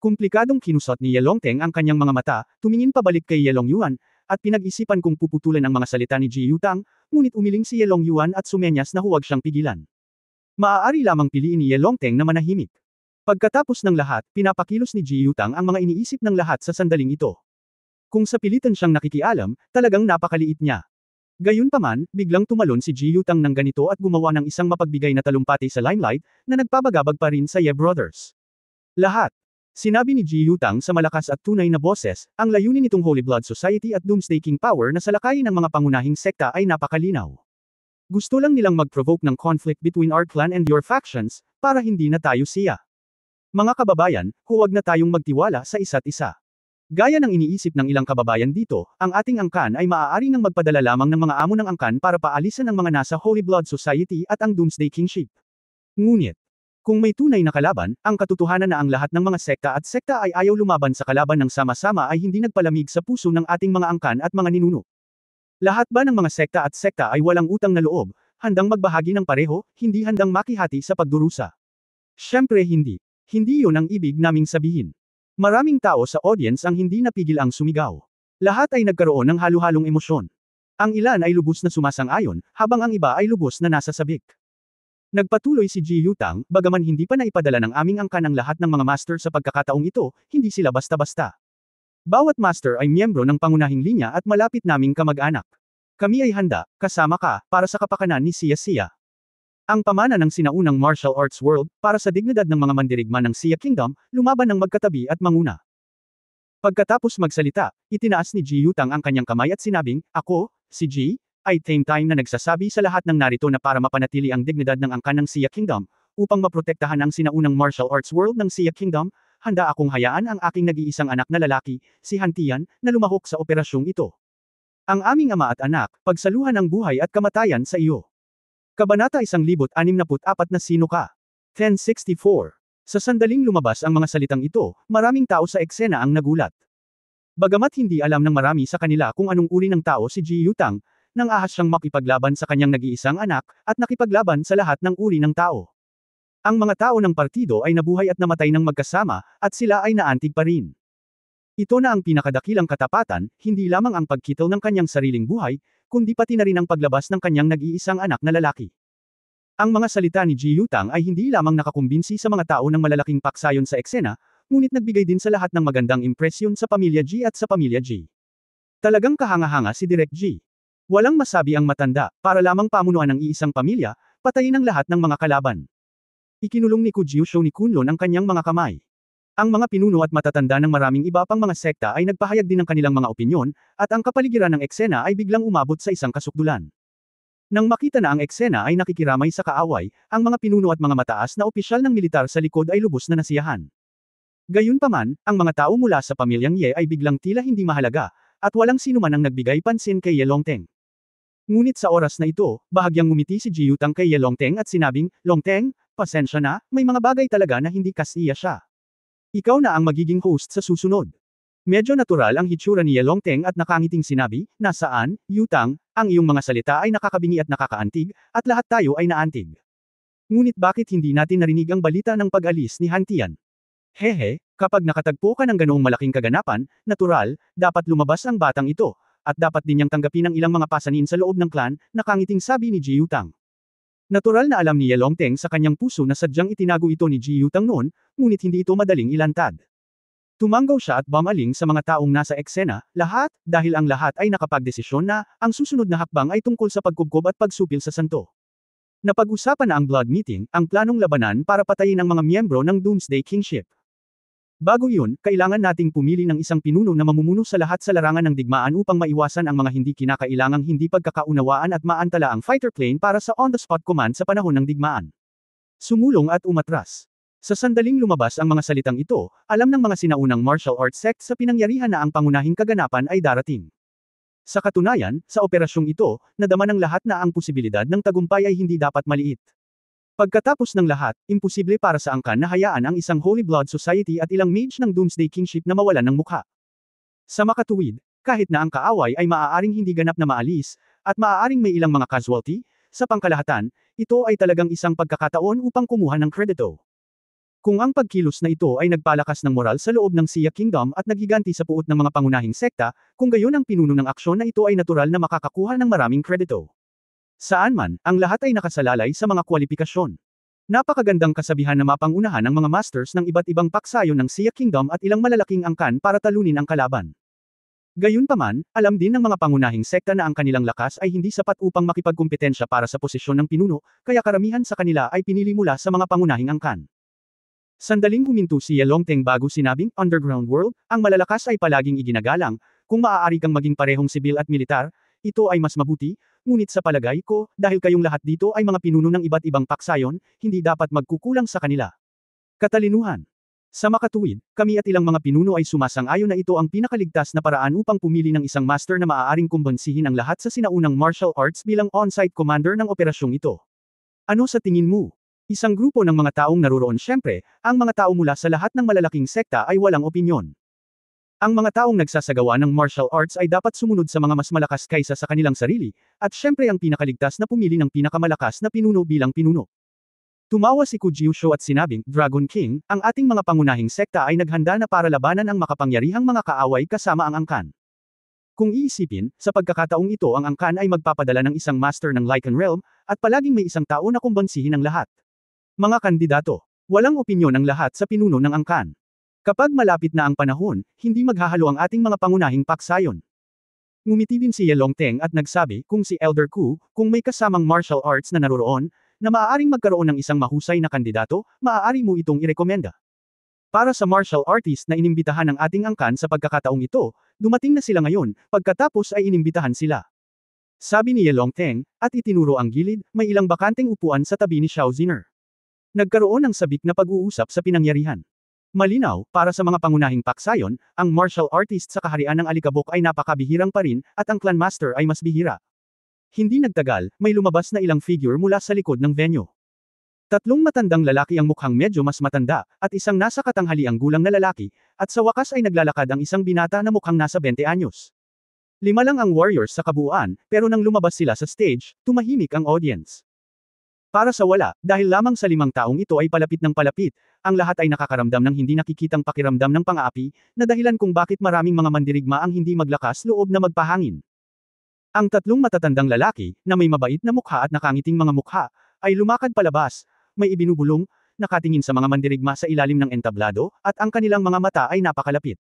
Komplikadong kinusot ni Ye Longteng ang kanyang mga mata, tumingin pabalik kay Ye Longyuan, at pinag-isipan kung puputulan ang mga salita ni Ji Yutang, ngunit umiling si Ye Longyuan at sumenyas na huwag siyang pigilan. Maaari lamang piliin ni Ye Longteng na manahimik. Pagkatapos ng lahat, pinapakilos ni Ji Yutang ang mga iniisip ng lahat sa sandaling ito. Kung sa pilitan siyang nakikialam, talagang napakaliit niya. Gayunpaman, biglang tumalon si Ji Yutang ng ganito at gumawa ng isang mapagbigay na talumpati sa limelight, na nagpabagabag pa rin sa Ye Brothers. Lahat. Sinabi ni Ji Yutang sa malakas at tunay na boses, ang layunin nitong Holy Blood Society at Doomsday King Power na salakayin ng mga pangunahing sekta ay napakalinaw. Gusto lang nilang mag-provoke ng conflict between our clan and your factions, para hindi na tayo siya. Mga kababayan, huwag na tayong magtiwala sa isa't isa. Gaya ng iniisip ng ilang kababayan dito, ang ating angkan ay maaari nang magpadala lamang ng mga amo ng angkan para paalisan ang mga nasa Holy Blood Society at ang Doomsday Kingship. Ngunit, kung may tunay na kalaban, ang katotohanan na ang lahat ng mga sekta ay ayaw lumaban sa kalaban ng sama-sama ay hindi nagpalamig sa puso ng ating mga angkan at mga ninuno. Lahat ba ng mga sekta ay walang utang na loob, handang magbahagi ng pareho, hindi handang makihati sa pagdurusa? Siyempre hindi. Hindi yun ang ibig naming sabihin. Maraming tao sa audience ang hindi napigil ang sumigaw. Lahat ay nagkaroon ng halo-halong emosyon. Ang ilan ay lubos na sumasang-ayon, habang ang iba ay lubos na nasa sabik. Nagpatuloy si Ji Yutang, bagaman hindi pa naipadala ng aming angkan ang lahat ng mga master sa pagkakataong ito, hindi sila basta-basta. Bawat master ay miyembro ng pangunahing linya at malapit naming kamag-anak. Kami ay handa, kasama ka, para sa kapakanan ni Xia. Ang pamana ng sinaunang martial arts world, para sa dignidad ng mga mandirigma ng Xia Kingdom, lumaban ng magkatabi at manguna. Pagkatapos magsalita, itinaas ni Ji Yutang ang kanyang kamay at sinabing, ako, si Ji, ay same time na nagsasabi sa lahat ng narito na para mapanatili ang dignidad ng angkan ng Xia Kingdom, upang maprotektahan ang sinaunang martial arts world ng Xia Kingdom, handa akong hayaan ang aking nag-iisang anak na lalaki, si Han Tian, na lumahok sa operasyong ito. Ang aming ama at anak, pagsaluhan ang buhay at kamatayan sa iyo. Kabanata 1064 na sino ka? 1064. Sa sandaling lumabas ang mga salitang ito, maraming tao sa eksena ang nagulat. Bagamat hindi alam ng marami sa kanila kung anong uri ng tao si Ji Yutang, nang ahas siyang makipaglaban sa kanyang nag-iisang anak, at nakipaglaban sa lahat ng uri ng tao. Ang mga tao ng partido ay nabuhay at namatay ng magkasama, at sila ay naantig pa rin. Ito na ang pinakadakilang katapatan, hindi lamang ang pagkitaw ng kanyang sariling buhay, kundi pati na rin ang paglabas ng kanyang nag-iisang anak na lalaki. Ang mga salita ni Ji Yutang ay hindi lamang nakakumbinsi sa mga tao ng malalaking paksayon sa eksena, ngunit nagbigay din sa lahat ng magandang impresyon sa pamilya Ji at sa pamilya Ji. Talagang kahanga-hanga si Direk Ji. Walang masabi ang matanda, para lamang pamunuan ng iisang pamilya, patayin ang lahat ng mga kalaban. Ikinulong ni Kujusho ni Kunlun ang kanyang mga kamay. Ang mga pinuno at matatanda ng maraming iba pang mga sekta ay nagpahayag din ng kanilang mga opinyon, at ang kapaligiran ng eksena ay biglang umabot sa isang kasukdulan. Nang makita na ang eksena ay nakikiramay sa kaaway, ang mga pinuno at mga mataas na opisyal ng militar sa likod ay lubos na nasiyahan. Gayunpaman, ang mga tao mula sa pamilyang Ye ay biglang tila hindi mahalaga, at walang sinuman ang nagbigay pansin kay Ye Longteng. Ngunit sa oras na ito, bahagyang ngumiti si Ji Yutang kay Ye Longteng at sinabing, Longteng, pasensya na, may mga bagay talaga na hindi kasiya siya. Ikaw na ang magiging host sa susunod. Medyo natural ang hitsura ni Ye Longteng at nakangiting sinabi, nasaan, Yutang, ang iyong mga salita ay nakakabingi at nakakaantig, at lahat tayo ay naantig. Ngunit bakit hindi natin narinig ang balita ng pag-alis ni Han Tian? Hehe, kapag nakatagpo ka ng ganoong malaking kaganapan, natural, dapat lumabas ang batang ito, at dapat din niyang tanggapin ang ilang mga pasanin sa loob ng clan, nakangiting sabi ni Ji Yutang. Natural na alam ni Ye Longteng sa kanyang puso na sadyang itinago ito ni Ji Yutang noon, ngunit hindi ito madaling ilantad. Tumanggaw siya at bumaling sa mga taong nasa eksena, lahat, dahil ang lahat ay nakapagdesisyon na, ang susunod na hakbang ay tungkol sa pagkubkob at pagsupil sa santo. Napag-usapan na ang Blood Meeting, ang planong labanan para patayin ang mga miyembro ng Doomsday Kingship. Bago yun, kailangan nating pumili ng isang pinuno na mamumuno sa lahat sa larangan ng digmaan upang maiwasan ang mga hindi kinakailangang hindi pagkakaunawaan at maantala ang fighter plane para sa on-the-spot command sa panahon ng digmaan. Sumulong at umatras. Sa sandaling lumabas ang mga salitang ito, alam ng mga sinaunang martial arts sect sa pinangyarihan na ang pangunahing kaganapan ay darating. Sa katunayan, sa operasyong ito, nadama ng lahat na ang posibilidad ng tagumpay ay hindi dapat maliit. Pagkatapos ng lahat, imposible para sa angkan na hayaan ang isang Holy Blood Society at ilang mage ng Doomsday Kingship na mawalan ng mukha. Sa makatuwid, kahit na ang kaaway ay maaaring hindi ganap na maalis, at maaaring may ilang mga casualty, sa pangkalahatan, ito ay talagang isang pagkakataon upang kumuha ng kredito. Kung ang pagkilos na ito ay nagpalakas ng moral sa loob ng Xia Kingdom at naghiganti sa puot ng mga pangunahing sekta, kung gayon ang pinuno ng aksyon na ito ay natural na makakakuha ng maraming kredito. Saan man, ang lahat ay nakasalalay sa mga kwalifikasyon. Napakagandang kasabihan na mapangunahan ang mga masters ng iba't ibang paksayon ng Xia Kingdom at ilang malalaking angkan para talunin ang kalaban. Gayunpaman, alam din ng mga pangunahing sekta na ang kanilang lakas ay hindi sapat upang makipagkumpetensya para sa posisyon ng pinuno, kaya karamihan sa kanila ay pinili mula sa mga pangunahing angkan. Sandaling huminto si Ye Longteng bago sinabing, Underground World, ang malalakas ay palaging iginagalang, kung maaari kang maging parehong sibil at militar, ito ay mas mabuti, ngunit sa palagay ko, dahil kayong lahat dito ay mga pinuno ng iba't ibang paksayon, hindi dapat magkukulang sa kanila. Katalinuhan. Sa makatuwid, kami at ilang mga pinuno ay sumasang-ayon na ito ang pinakaligtas na paraan upang pumili ng isang master na maaaring kumbansihin ang lahat sa sinaunang martial arts bilang on-site commander ng operasyong ito. Ano sa tingin mo? Isang grupo ng mga taong naruroon syempre, ang mga tao mula sa lahat ng malalaking sekta ay walang opinyon. Ang mga taong nagsasagawa ng martial arts ay dapat sumunod sa mga mas malakas kaysa sa kanilang sarili, at syempre ang pinakaligtas na pumili ng pinakamalakas na pinuno bilang pinuno. Tumawa si Kujiusho at sinabing, Dragon King, ang ating mga pangunahing sekta ay naghanda na para labanan ang makapangyarihang mga kaaway kasama ang angkan. Kung iisipin, sa pagkakataong ito ang angkan ay magpapadala ng isang master ng Lycan Realm, at palaging may isang tao na kumbansihin ang lahat. Mga kandidato, walang opinyon ang lahat sa pinuno ng angkan. Kapag malapit na ang panahon, hindi maghahalo ang ating mga pangunahing paksayon. Ngumiti din si Ye Longteng at nagsabi, kung si Elder Ku, kung may kasamang martial arts na naroroon, na maaaring magkaroon ng isang mahusay na kandidato, maaari mo itong irekomenda. Para sa martial artist na inimbitahan ng ating angkan sa pagkakataong ito, dumating na sila ngayon, pagkatapos ay inimbitahan sila. Sabi ni Ye Longteng, at itinuro ang gilid, may ilang bakanteng upuan sa tabi ni Xiao Ziner. Nagkaroon ng sabik na pag-uusap sa pinangyarihan. Malinaw, para sa mga pangunahing paksayon, ang martial artist sa kaharian ng Alikabok ay napakabihirang pa rin, at ang clan master ay mas bihira. Hindi nagtagal, may lumabas na ilang figure mula sa likod ng venue. Tatlong matandang lalaki ang mukhang medyo mas matanda, at isang nasa katanghaliang gulang na lalaki, at sa wakas ay naglalakad ang isang binata na mukhang nasa 20 anyos. 5 lang ang warriors sa kabuuan, pero nang lumabas sila sa stage, tumahimik ang audience. Para sa wala, dahil lamang sa 5 taong ito ay palapit ng palapit, ang lahat ay nakakaramdam ng hindi nakikitang pakiramdam ng pang-aapi, na dahilan kung bakit maraming mga mandirigma ang hindi maglakas loob na magpahangin. Ang tatlong matatandang lalaki, na may mabait na mukha at nakangiting mga mukha, ay lumakad palabas, may ibinubulong, nakatingin sa mga mandirigma sa ilalim ng entablado, at ang kanilang mga mata ay napakalapit.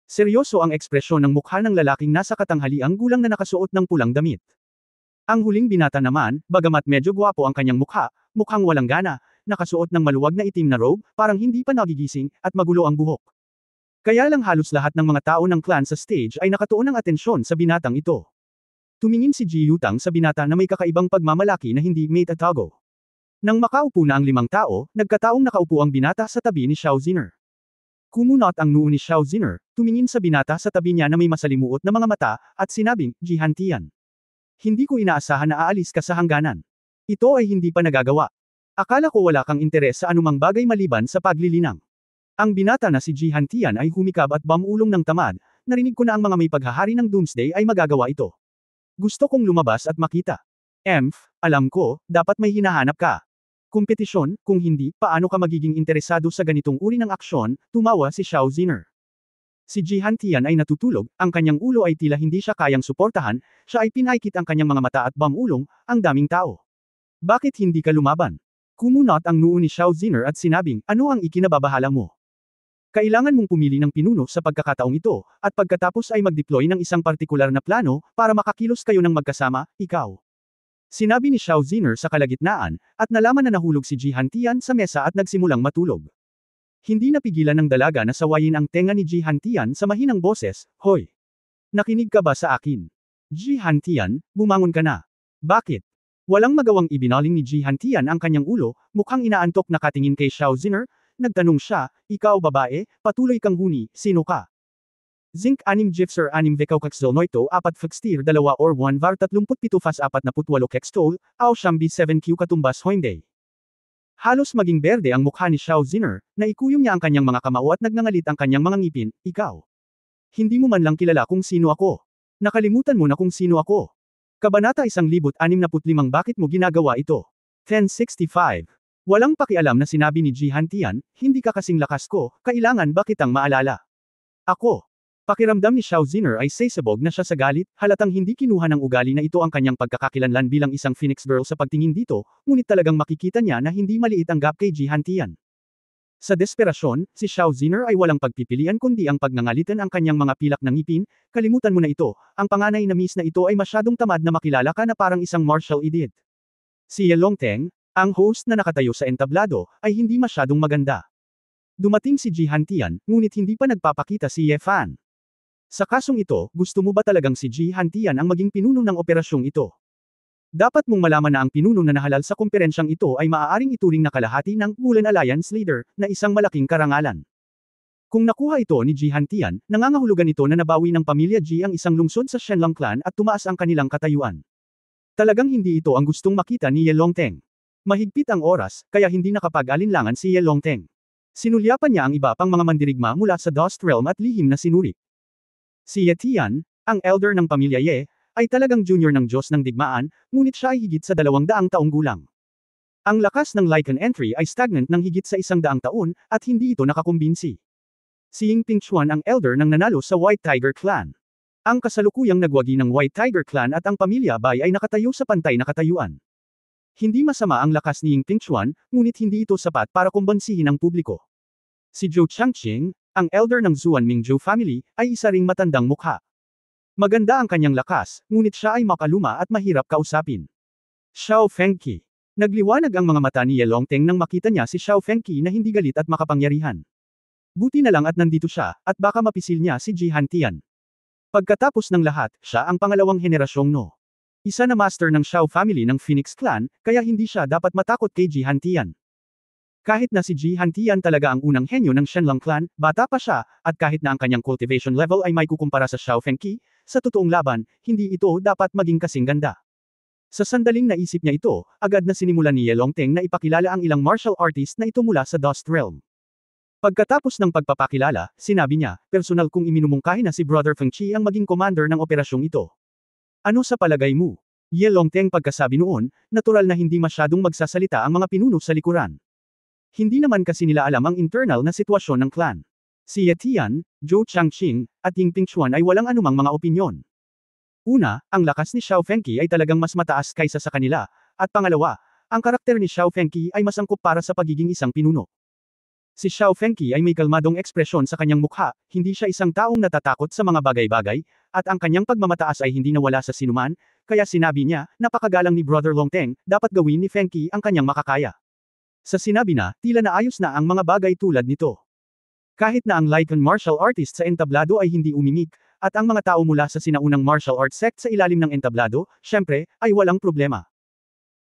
Seryoso ang ekspresyon ng mukha ng lalaking nasa katanghaliang gulang na nakasuot ng pulang damit. Ang huling binata naman, bagamat medyo gwapo ang kanyang mukha, mukhang walang gana, nakasuot ng maluwag na itim na robe, parang hindi pa nagigising, at magulo ang buhok. Kaya lang halos lahat ng mga tao ng clan sa stage ay nakatuon ng atensyon sa binatang ito. Tumingin si Ji Yutang sa binata na may kakaibang pagmamalaki na hindi mate at tago. Nang makaupo na ang 5 tao, nagkataong nakaupo ang binata sa tabi ni Xiao Ziner. Kumunot ang noo ni Xiao Ziner, tumingin sa binata sa tabi niya na may masalimuot na mga mata, at sinabing, Jihan Tian. Hindi ko inaasahan na aalis ka sa hangganan. Ito ay hindi pa nagagawa. Akala ko wala kang interes sa anumang bagay maliban sa paglilinang. Ang binata na si Jihan Tian ay humikab at bamulong ng tamad, narinig ko na ang mga may paghahari ng Doomsday ay magagawa ito. Gusto kong lumabas at makita. Alam ko, dapat may hinahanap ka. Kompetisyon, kung hindi, paano ka magiging interesado sa ganitong uri ng aksyon, tumawa si Xiao Ziner. Si Jihan Tian ay natutulog, ang kanyang ulo ay tila hindi siya kayang suportahan, siya ay pinaikit ang kanyang mga mata at bamulong, ang daming tao. Bakit hindi ka lumaban? Kumunot ang noo ni Xiao Ziner at sinabing, ano ang ikinababahala mo? Kailangan mong pumili ng pinuno sa pagkakataong ito, at pagkatapos ay mag-deploy ng isang partikular na plano, para makakilos kayo ng magkasama, ikaw. Sinabi ni Xiao Ziner sa kalagitnaan, at nalaman na nahulog si Jihan Tian sa mesa at nagsimulang matulog. Hindi napigilan ng dalaga na sawayin ang tenga ni Jihan Tian sa mahinang boses, Hoy! Nakinig ka ba sa akin? Jihan Tian, bumangon ka na. Bakit? Walang magawang ibinaling ni Jihan Tian ang kanyang ulo, mukhang inaantok na katingin kay Xiao Ziner. Nagtanong siya, ikaw babae, patuloy kang huni, sino ka? Zinc 6 Gifser 6 Vekaw Kexdol Noito 4 Fextir 2 or 1 Var 37 Fas 48 Kextol, Aw Shambi 7Q Katumbas Hoimday. Halos maging berde ang mukha ni Xiao Ziner, naikuyom niya ang kanyang mga kamao at nagngangalit ang kanyang mga ngipin, ikaw. Hindi mo man lang kilala kung sino ako. Nakalimutan mo na kung sino ako. Kabanata 1065 Bakit mo ginagawa ito? 1065. Walang pakialam na sinabi ni Jihan Tian, hindi ka kasing lakas ko, kailangan ba kitang maalala? Ako. Pakiramdam ni Xiao Ziner ay sasabog na siya sa galit, halatang hindi kinuha ng ugali na ito ang kanyang pagkakakilanlan bilang isang Phoenix Girl sa pagtingin dito, ngunit talagang makikita niya na hindi maliit ang gap kay Jihan Tian. Sa desperasyon, si Xiao Ziner ay walang pagpipilian kundi ang pagnangalitan ang kanyang mga pilak ng ngipin, kalimutan mo na ito, ang panganay na miss na ito ay masyadong tamad na makilala ka na parang isang martial idiot. Si Ye Longteng, ang host na nakatayo sa entablado, ay hindi masyadong maganda. Dumating si Jihan Tian, ngunit hindi pa nagpapakita si Ye Fan. Sa kasong ito, gusto mo ba talagang si Jihan Tian ang maging pinuno ng operasyong ito? Dapat mong malaman na ang pinuno na nahalal sa komperensyang ito ay maaaring ituring na kalahati ng Wulan Alliance Leader, na isang malaking karangalan. Kung nakuha ito ni Jihan Tian, nangangahulugan ito na nabawi ng pamilya Ji ang isang lungsod sa Shenlong Clan at tumaas ang kanilang katayuan. Talagang hindi ito ang gustong makita ni Ye Longteng. Mahigpit ang oras, kaya hindi nakapag-alinlangan si Ye Longteng. Sinulyapan niya ang iba pang mga mandirigma mula sa Dust Realm at lihim na sinuri. Si Ye Tian, ang elder ng pamilya Ye, ay talagang junior ng Diyos ng digmaan, ngunit siya ay higit sa 200 taong gulang. Ang lakas ng Lycan entry ay stagnant ng higit sa 100 taon, at hindi ito nakakumbinsi. Si Ying Pingchuan ang elder ng nanalo sa White Tiger Clan. Ang kasalukuyang nagwagi ng White Tiger Clan at ang pamilya Bai ay nakatayo sa pantay na katayuan. Hindi masama ang lakas ni Ying Pingchuan, ngunit hindi ito sapat para kumbansihin ang publiko. Si Zhou Changqing, ang elder ng Zuan Mingzhou family, ay isa ring matandang mukha. Maganda ang kanyang lakas, ngunit siya ay makaluma at mahirap kausapin. Xiao Fengqi. Nagliwanag ang mga mata ni Ye Longteng nang makita niya si Xiao Fengqi na hindi galit at makapangyarihan. Buti na lang at nandito siya, at baka mapisil niya si Jihan Tian. Pagkatapos ng lahat, siya ang pangalawang henerasyong No. Isa na master ng Xiao family ng Phoenix Clan, kaya hindi siya dapat matakot kay Jihan Tian. Kahit na si Jihan Tian talaga ang unang henyo ng Shenlong Clan, bata pa siya, at kahit na ang kanyang cultivation level ay may kukumpara sa Xiao Fengqi, sa totoong laban, hindi ito dapat maging kasing ganda. Sa sandaling naisip niya ito, agad na sinimulan ni Ye Longteng na ipakilala ang ilang martial artist na ito mula sa Dust Realm. Pagkatapos ng pagpapakilala, sinabi niya, personal kong iminumungkahi na si Brother Fengqi ang maging commander ng operasyong ito. Ano sa palagay mo? Ye Longteng pagkasabi noon, natural na hindi masyadong magsasalita ang mga pinuno sa likuran. Hindi naman kasi nila alam ang internal na sitwasyon ng clan. Si Ye Tian, Zhou Changqing, at Ying Pingchuan ay walang anumang mga opinyon. Una, ang lakas ni Xiao Fengqi ay talagang mas mataas kaysa sa kanila, at pangalawa, ang karakter ni Xiao Fengqi ay mas angkop para sa pagiging isang pinuno. Si Xiao Fengqi ay may kalmadong ekspresyon sa kanyang mukha, hindi siya isang taong natatakot sa mga bagay-bagay, at ang kanyang pagmamataas ay hindi nawala sa sinuman, kaya sinabi niya, napakagalang ni Brother Longteng, dapat gawin ni Fengqi ang kanyang makakaya. Sa sinabi na, tila naayos na ang mga bagay tulad nito. Kahit na ang Lycan martial artist sa entablado ay hindi umimik, at ang mga tao mula sa sinaunang martial arts sect sa ilalim ng entablado, syempre, ay walang problema.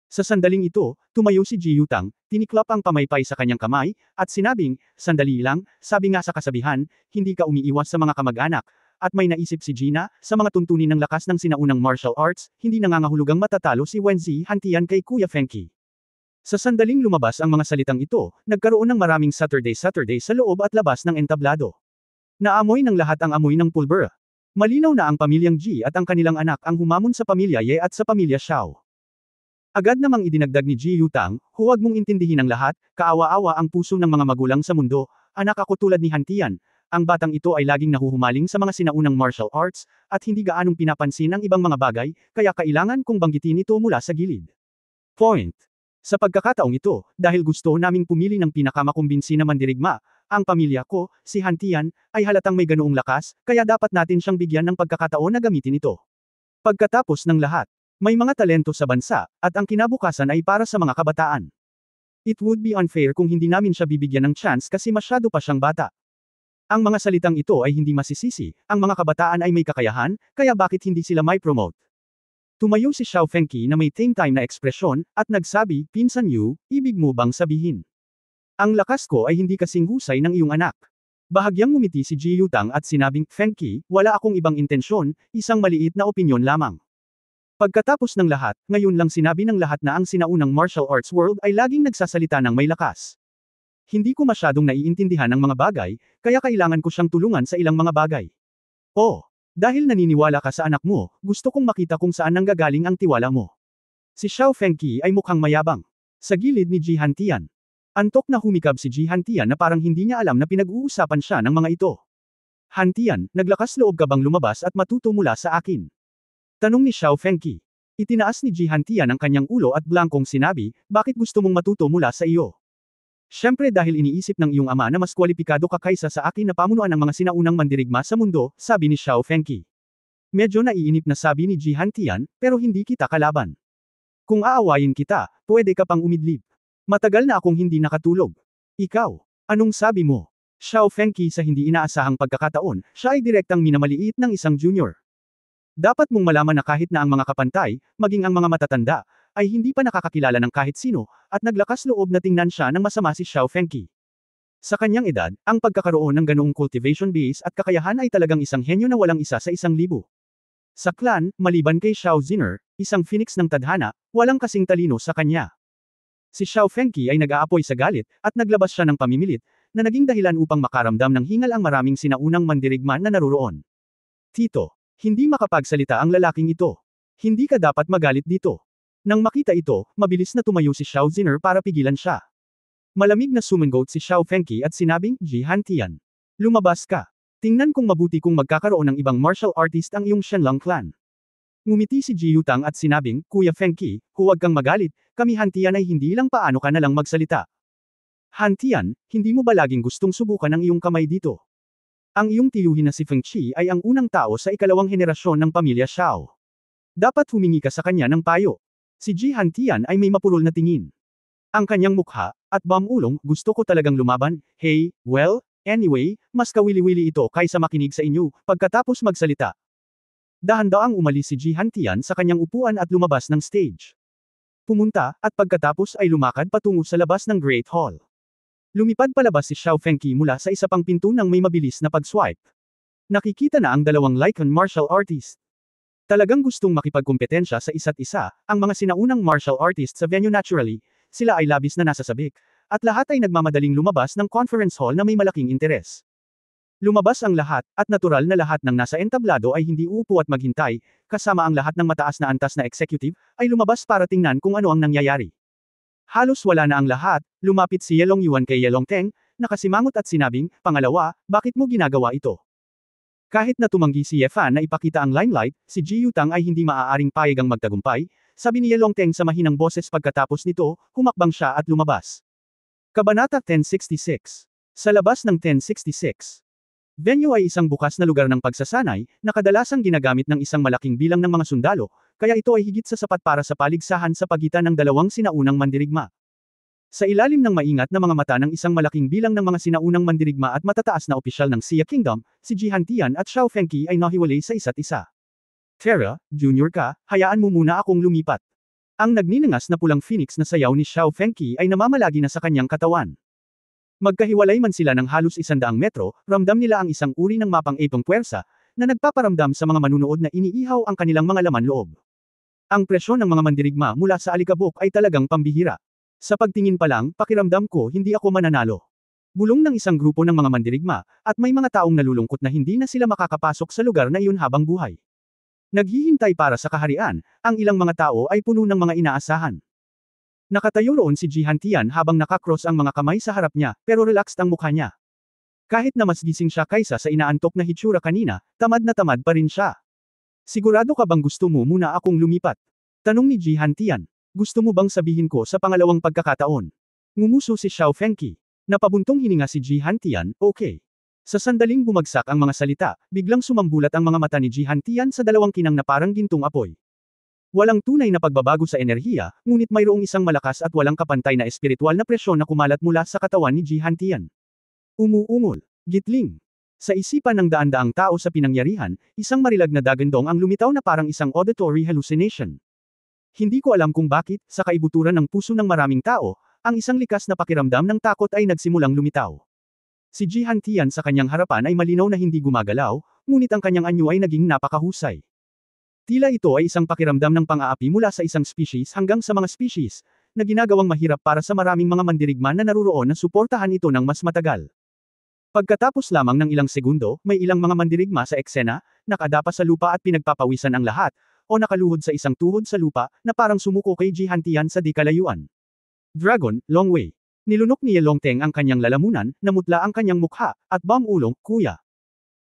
Sa sandaling ito, tumayo si Ji Yutang, tiniklop ang pamaypay sa kanyang kamay, at sinabing, "Sandali lang, sabi nga sa kasabihan, hindi ka umiiwas sa mga kamag-anak." At may naisip si Gina, sa mga tuntunin ng lakas ng sinaunang martial arts, hindi nangangahulugang matatalo si Wenzi Hantian kay Kuya Fenki. Sa sandaling lumabas ang mga salitang ito, nagkaroon ng maraming Saturday sa loob at labas ng entablado. Naamoy ng lahat ang amoy ng pulbera. Malinaw na ang pamilyang Ji at ang kanilang anak ang humamon sa pamilya Ye at sa pamilya Xiao. Agad namang idinagdag ni Ji Yutang, "Huwag mong intindihin ang lahat, kaawa-awa ang puso ng mga magulang sa mundo, anak ako tulad ni Hantian. Ang batang ito ay laging nahuhumaling sa mga sinaunang martial arts, at hindi gaanong pinapansin ang ibang mga bagay, kaya kailangan kong banggitin ito mula sa gilid. Point. Sa pagkakataong ito, dahil gusto naming pumili ng pinakamakumbinsi na mandirigma, ang pamilya ko, si Hantian, ay halatang may ganoong lakas, kaya dapat natin siyang bigyan ng pagkakataon na gamitin ito. Pagkatapos ng lahat, may mga talento sa bansa, at ang kinabukasan ay para sa mga kabataan. It would be unfair kung hindi namin siya bibigyan ng chance kasi masyado pa siyang bata. Ang mga salitang ito ay hindi masisisi, ang mga kabataan ay may kakayahan, kaya bakit hindi sila may promote? Tumayo si Xiao Fengqi na may time na ekspresyon, at nagsabi, "Pinsan Yu, ibig mo bang sabihin? Ang lakas ko ay hindi kasing husay ng iyong anak." Bahagyang ngumiti si Ji Yutang at sinabing, "Fengqi, wala akong ibang intensyon, isang maliit na opinyon lamang." Pagkatapos ng lahat, ngayon lang sinabi ng lahat na ang sinaunang martial arts world ay laging nagsasalita ng may lakas. Hindi ko masyadong naiintindihan ang mga bagay, kaya kailangan ko siyang tulungan sa ilang mga bagay. Oh, dahil naniniwala ka sa anak mo, gusto kong makita kung saan nanggagaling ang tiwala mo. Si Xiao Fengqi ay mukhang mayabang. Sa gilid ni Ji Hantian. Antok na humikab si Ji Hantian na parang hindi niya alam na pinag-uusapan siya ng mga ito. "Hantian, naglakas loob ka bang lumabas at matuto mula sa akin?" Tanong ni Xiao Fengqi. Itinaas ni Ji Hantian ang kanyang ulo at blangkong sinabi, "Bakit gusto mong matuto mula sa iyo?" "Siyempre dahil iniisip ng iyong ama na mas kwalipikado ka kaysa sa akin na pamunuan ng mga sinaunang mandirigma sa mundo," sabi ni Xiao Fengqi. Medyo naiinip na sabi ni Ji Hantian, "Pero hindi kita kalaban. Kung aawayin kita, pwede ka pang umidlip. Matagal na akong hindi nakatulog. Ikaw, anong sabi mo?" Xiao Fengqi sa hindi inaasahang pagkakataon, siya ay direktang minamaliit ng isang junior. Dapat mong malaman na kahit na ang mga kapantay, maging ang mga matatanda, ay hindi pa nakakakilala ng kahit sino, at naglakas loob na tingnan siya ng masama si Xiao Fengqi. Sa kanyang edad, ang pagkakaroon ng ganoong cultivation base at kakayahan ay talagang isang henyo na walang isa sa 1,000. Sa clan, maliban kay Xiao Ziner, isang phoenix ng tadhana, walang kasing talino sa kanya. Si Xiao Fengqi ay nag-aapoy sa galit, at naglabas siya ng pamimilit, na naging dahilan upang makaramdam ng hingal ang maraming sinaunang mandirigma na naruroon. "Tito, hindi makapagsalita ang lalaking ito. Hindi ka dapat magalit dito." Nang makita ito, mabilis na tumayo si Xiao Ziner para pigilan siya. Malamig na sumangot si Xiao Fengqi at sinabing, "Ji Hantian. Lumabas ka. Tingnan kung mabuti kung magkakaroon ng ibang martial artist ang iyong Shenlong clan." Ngumiti si Ji Yutang at sinabing, "Kuya Fengqi, huwag kang magalit, kami Hantian ay hindi lang paano ka na lang magsalita. Hantian, hindi mo ba laging gustong subukan ang iyong kamay dito? Ang iyong tiyuhin na si Fengqi ay ang unang tao sa ikalawang henerasyon ng pamilya Xiao. Dapat humingi ka sa kanya ng payo." Si Ji Hantian ay may mapurol na tingin. Ang kanyang mukha, at bamulong, "Gusto ko talagang lumaban, hey, well, anyway, mas kawili-wili ito kaysa makinig sa inyo." Pagkatapos magsalita, dahan-daang umalis si Ji Hantian sa kanyang upuan at lumabas ng stage. Pumunta, at pagkatapos ay lumakad patungo sa labas ng Great Hall. Lumipad palabas si Xiao Fengqi mula sa isa pang pinto ng may mabilis na pag-swipe. Nakikita na ang dalawang Lycan martial artist. Talagang gustong makipagkumpetensya sa isa't isa, ang mga sinaunang martial artists sa venue naturally, sila ay labis na nasasabik, at lahat ay nagmamadaling lumabas ng conference hall na may malaking interes. Lumabas ang lahat, at natural na lahat ng nasa entablado ay hindi uupo at maghintay, kasama ang lahat ng mataas na antas na executive, ay lumabas para tingnan kung ano ang nangyayari. Halos wala na ang lahat, lumapit si Yelong Yuan kay Yelong Teng, nakasimangot at sinabing, "Pangalawa, bakit mo ginagawa ito?" Kahit na tumanggi si Ye Fan na ipakita ang limelight, si Ji Yutang ay hindi maaaring payagang magtagumpay, sabi ni Yelong Teng sa mahinang boses pagkatapos nito, humakbang siya at lumabas. Kabanata 1066. Sa labas ng 1066. Venue ay isang bukas na lugar ng pagsasanay, na kadalasang ginagamit ng isang malaking bilang ng mga sundalo, kaya ito ay higit sa sapat para sa paligsahan sa pagitan ng dalawang sinaunang mandirigma. Sa ilalim ng maingat na mga mata ng isang malaking bilang ng mga sinaunang mandirigma at matataas na opisyal ng Xia Kingdom, si Jihan Tian at Xiao Fengqi ay nahiwalay sa isa't isa. Tara, junior ka, hayaan mo muna akong lumipat. Ang nagniningas na pulang phoenix na sayaw ni Xiao Fengqi ay namamalagi na sa kanyang katawan. Magkahiwalay man sila ng halos 100 metro, ramdam nila ang isang uri ng mapang-ipong puwersa, na nagpaparamdam sa mga manunood na iniihaw ang kanilang mga laman loob. Ang presyon ng mga mandirigma mula sa alikabok ay talagang pambihira. Sa pagtingin pa lang, pakiramdam ko hindi ako mananalo. Bulong ng isang grupo ng mga mandirigma, at may mga taong nalulungkot na hindi na sila makakapasok sa lugar na iyon habang buhay. Naghihintay para sa kaharian, ang ilang mga tao ay puno ng mga inaasahan. Nakatayo roon si Jihan Tian habang nakakross ang mga kamay sa harap niya, pero relaxed ang mukha niya. Kahit na mas gising siya kaysa sa inaantok na hitsura kanina, tamad na tamad pa rin siya. Sigurado ka bang gusto mo muna akong lumipat? Tanong ni Jihan Tian. Gusto mo bang sabihin ko sa pangalawang pagkakataon? Ngumuso si Xiao Fengqi. Napabuntong hininga si Jihan Tian, okay. Sa sandaling bumagsak ang mga salita, biglang sumambulat ang mga mata ni Jihan Tian sa dalawang kinang na parang gintong apoy. Walang tunay na pagbabago sa enerhiya, ngunit mayroong isang malakas at walang kapantay na espiritual na presyon na kumalat mula sa katawan ni Jihan Tian. Umuungol. Gitling. Sa isipan ng daan-daang tao sa pinangyarihan, isang marilag na dagandong ang lumitaw na parang isang auditory hallucination. Hindi ko alam kung bakit, sa kaibuturan ng puso ng maraming tao, ang isang likas na pakiramdam ng takot ay nagsimulang lumitaw. Si Jihan Tian sa kanyang harapan ay malinaw na hindi gumagalaw, ngunit ang kanyang anyo ay naging napakahusay. Tila ito ay isang pakiramdam ng pang-aapi mula sa isang species hanggang sa mga species, na ginagawang mahirap para sa maraming mga mandirigma na naruroon na suportahan ito ng mas matagal. Pagkatapos lamang ng ilang segundo, may ilang mga mandirigma sa eksena, nakadapa sa lupa at pinagpapawisan ang lahat, o nakaluhod sa isang tuhod sa lupa, na parang sumuko kay Jihan Tian sa di kalayuan. Dragon, Long Wei. Nilunok ni Yelong Teng ang kanyang lalamunan, namutla ang kanyang mukha, at bang ulong, kuya.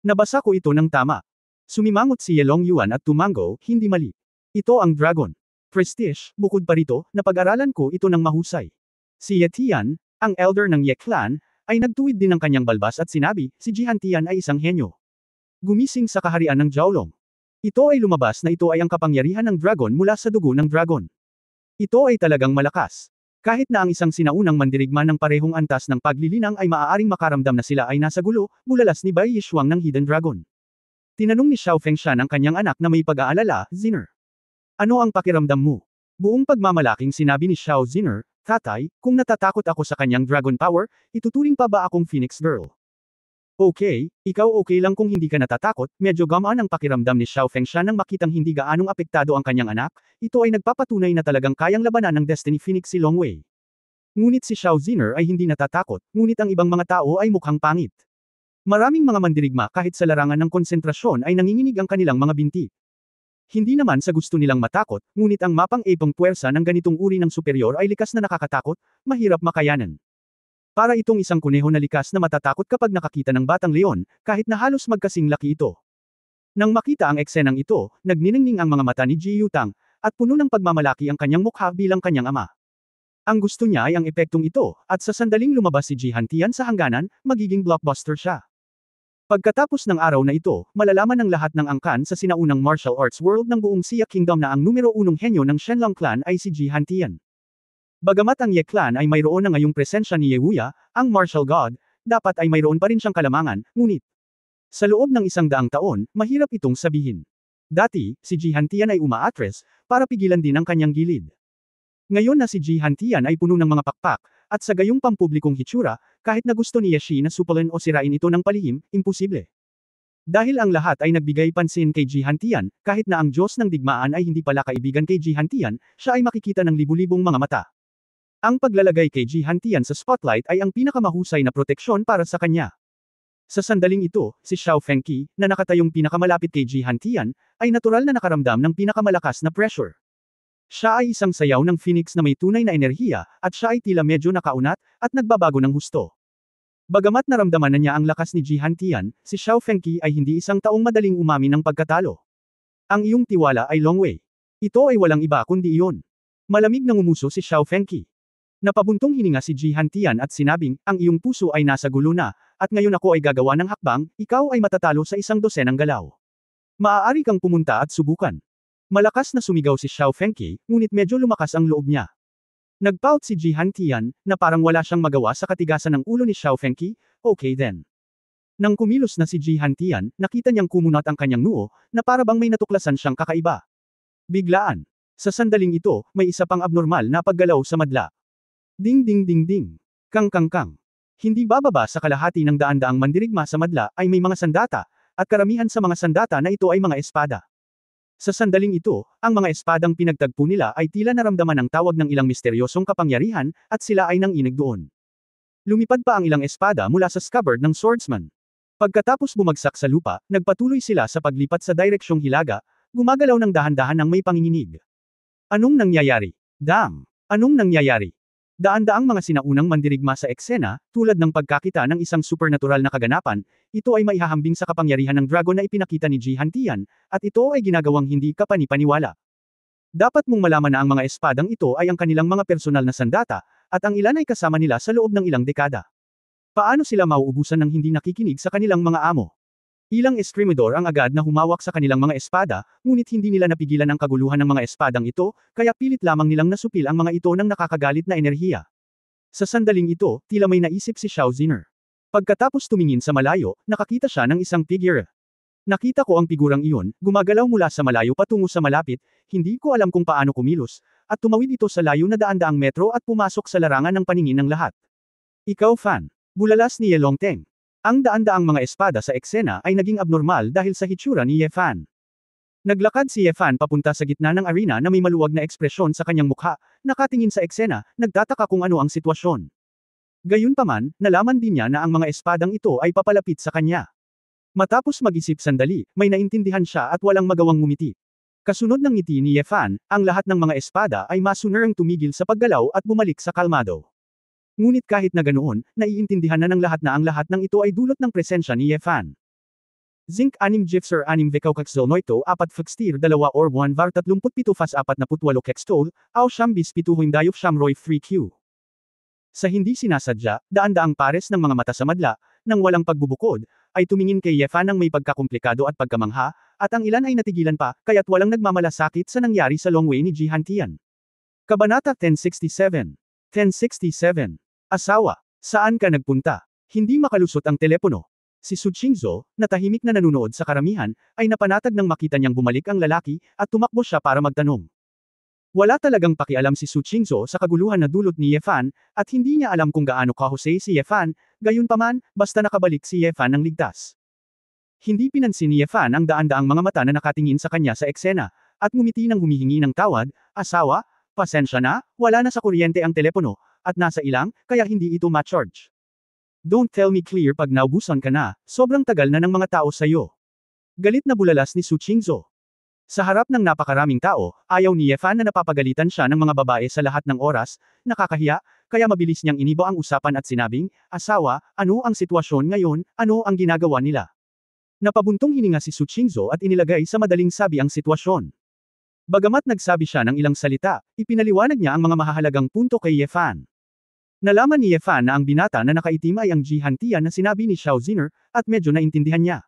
Nabasa ko ito ng tama. Sumimangot si Yelong Yuan at tumango, hindi mali. Ito ang Dragon. Prestige, bukod pa rito, napag-aralan ko ito ng mahusay. Si Ye Tian, ang elder ng Ye Clan, ay nagtuwid din ng kanyang balbas at sinabi, si Jihan Tian ay isang henyo. Gumising sa kaharian ng Jiaolong. Ito ay lumabas na ito ay ang kapangyarihan ng dragon mula sa dugo ng dragon. Ito ay talagang malakas. Kahit na ang isang sinaunang mandirigma ng parehong antas ng paglilinang ay maaaring makaramdam na sila ay nasa gulo, bulalas ni Bai Yishuang ng Hidden Dragon. Tinanong ni Xiao Fengshan ang kanyang anak na may pag-aalala, Ziner. Ano ang pakiramdam mo? Buong pagmamalaking sinabi ni Xiao Ziner, Tatay, kung natatakot ako sa kanyang dragon power, ituturing pa ba akong Phoenix Girl? Okay, ikaw okay lang kung hindi ka natatakot, medyo gamaan ang pakiramdam ni Xiao Fengshan nang makitang hindi gaanong apektado ang kanyang anak, ito ay nagpapatunay na talagang kayang labanan ng Destiny Phoenix si Long Wei. Ngunit si Xiao Ziner ay hindi natatakot, ngunit ang ibang mga tao ay mukhang pangit. Maraming mga mandirigma kahit sa larangan ng konsentrasyon ay nanginginig ang kanilang mga binti. Hindi naman sa gusto nilang matakot, ngunit ang mapang-ipong puwersa ng ganitong uri ng superior ay likas na nakakatakot, mahirap makayanan. Para itong isang kuneho na likas na matatakot kapag nakakita ng batang leon, kahit na halos magkasing laki ito. Nang makita ang eksenang ito, nagniningning ang mga mata ni Ji Yutang, at puno ng pagmamalaki ang kanyang mukha bilang kanyang ama. Ang gusto niya ay ang epektong ito, at sa sandaling lumabas si Jihan Tian sa hangganan, magiging blockbuster siya. Pagkatapos ng araw na ito, malalaman ng lahat ng angkan sa sinaunang martial arts world ng buong Xia Kingdom na ang numero 1 henyo ng Shenlong Clan ay si Jihan Tian. Bagamat ang Ye Clan ay mayroon na ngayong presensya ni Ye Wuya, ang martial god, dapat ay mayroon pa rin siyang kalamangan, ngunit sa loob ng 100 taon, mahirap itong sabihin. Dati, si Jihan Tian ay umaatres, para pigilan din ang kanyang gilid. Ngayon na si Jihan Tian ay puno ng mga pakpak, at sa gayong pampublikong hitsura, kahit na gusto ni Ye Shi na supalin o sirain ito ng palihim, imposible. Dahil ang lahat ay nagbigay pansin kay Jihan Tian, kahit na ang Diyos ng digmaan ay hindi pala kaibigan kay Jihan Tian, siya ay makikita ng libu-libong mga mata. Ang paglalagay kay Jihan Tian sa spotlight ay ang pinakamahusay na proteksyon para sa kanya. Sa sandaling ito, si Xiao Fengqi, na nakatayong pinakamalapit kay Jihan Tian, ay natural na nakaramdam ng pinakamalakas na pressure. Siya ay isang sayaw ng phoenix na may tunay na enerhiya, at siya ay tila medyo nakaunat, at nagbabago ng husto. Bagamat naramdaman na niya ang lakas ni Jihan Tian, si Xiao Fengqi ay hindi isang taong madaling umamin ng pagkatalo. Ang iyong tiwala ay Long Wei. Ito ay walang iba kundi iyon. Malamig na ngumuso si Xiao Fengqi. Napabuntong hininga si Jihan Tian at sinabing, ang iyong puso ay nasa gulo na, at ngayon ako ay gagawa ng hakbang, ikaw ay matatalo sa 100 galaw. Maaari kang pumunta at subukan. Malakas na sumigaw si Xiao Fengqi, ngunit medyo lumakas ang loob niya. Nagpout si Ji Hantian, na parang wala siyang magawa sa katigasan ng ulo ni Xiao Fengqi. Okay then. Nang kumilos na si Ji Hantian, nakita niyang kumunat ang kanyang noo, na para bang may natuklasan siyang kakaiba. Biglaan. Sa sandaling ito, may isa pang abnormal na paggalaw sa madla. Ding ding ding ding. Kang kang kang. Hindi bababa sa kalahati ng daan-daang mandirigma sa madla ay may mga sandata, at karamihan sa mga sandata na ito ay mga espada. Sa sandaling ito, ang mga espadang pinagtagpo nila ay tila naramdaman ng tawag ng ilang misteryosong kapangyarihan, at sila ay nanginig doon. Lumipad pa ang ilang espada mula sa scabbard ng swordsman. Pagkatapos bumagsak sa lupa, nagpatuloy sila sa paglipat sa direksyong hilaga, gumagalaw ng dahan-dahan ng may panginginig. Anong nangyayari? Dang! Anong nangyayari? Daan-daang mga sinaunang mandirigma sa eksena, tulad ng pagkakita ng isang supernatural na kaganapan, ito ay maihahambing sa kapangyarihan ng dragon na ipinakita ni Ji Hantian, at ito ay ginagawang hindi kapani-paniwala. Dapat mong malaman na ang mga espadang ito ay ang kanilang mga personal na sandata, at ang ilan ay kasama nila sa loob ng ilang dekada. Paano sila mauubusan ng hindi nakikinig sa kanilang mga amo? Ilang eskrimidor ang agad na humawak sa kanilang mga espada, ngunit hindi nila napigilan ang kaguluhan ng mga espadang ito, kaya pilit lamang nilang nasupil ang mga ito ng nakakagalit na enerhiya. Sa sandaling ito, tila may naisip si Xiao Ziner. Pagkatapos tumingin sa malayo, nakakita siya ng isang figure. Nakita ko ang figurang iyon, gumagalaw mula sa malayo patungo sa malapit, hindi ko alam kung paano kumilos, at tumawid ito sa layo na daan-daang metro at pumasok sa larangan ng paningin ng lahat. Ikaw fan. Bulalas ni Ye Longteng. Ang daan-daang mga espada sa eksena ay naging abnormal dahil sa hitsura ni Ye Fan. Naglakad si Ye Fan papunta sa gitna ng arena na may maluwag na ekspresyon sa kanyang mukha, nakatingin sa eksena, nagtataka kung ano ang sitwasyon. Gayunpaman, nalaman din niya na ang mga espadang ito ay papalapit sa kanya. Matapos mag-isip sandali, may naintindihan siya at walang magawang ngumiti. Kasunod ng ngiti ni Ye Fan, ang lahat ng mga espada ay masunerang tumigil sa paggalaw at bumalik sa kalmado. Ngunit kahit na ganoon, naiintindihan na ng lahat na ang lahat ng ito ay dulot ng presensya ni Ye Fan. Zinc 6 Gifser 6 Vekaukakzol Noito 4 Fakstir 2 or 1 Var 37 Fas 48 Kekstol, Aw Shambis 7 Dayok Shamroy 3Q. Sa hindi sinasadya, daan-daang pares ng mga mata sa madla, nang walang pagbubukod, ay tumingin kay Ye Fan ng may pagkakomplikado at pagkamangha, at ang ilan ay natigilan pa, kaya't walang nagmamalasakit sa nangyari sa long way ni Ji Hantian. Kabanata 1067. 1067. Asawa, saan ka nagpunta? Hindi makalusot ang telepono. Si Su Qingzhou, na tahimik na nanunood sa karamihan, ay napanatag nang makita niyang bumalik ang lalaki, at tumakbo siya para magtanong. Wala talagang pakialam si Su Qingzhou sa kaguluhan na dulot ni Ye Fan, at hindi niya alam kung gaano kahusay si Ye Fan, gayunpaman, basta nakabalik si Ye Fan ng ligtas. Hindi pinansin ni Ye Fan ang daan-daang mga mata na nakatingin sa kanya sa eksena, at ngumiti nang humihingi ng tawad. Asawa, pasensya na, wala na sa kuryente ang telepono, at nasa ilang, kaya hindi ito ma-charge. Don't tell me clear pag naubusan ka na, sobrang tagal na ng mga tao sa'yo. Galit na bulalas ni Su Qingzhou. Sa harap ng napakaraming tao, ayaw ni Ye Fan na napapagalitan siya ng mga babae sa lahat ng oras, nakakahiya, kaya mabilis niyang iniba ang usapan at sinabing, asawa, ano ang sitwasyon ngayon, ano ang ginagawa nila? Napabuntong hininga si Su Qingzhou at inilagay sa madaling sabi ang sitwasyon. Bagamat nagsabi siya ng ilang salita, ipinaliwanag niya ang mga mahahalagang punto kay Ye Fan. Nalaman ni Ye Fan na ang binata na nakaitim ay ang Ji Hantian na sinabi ni Xiao Ziner, at medyo naintindihan niya.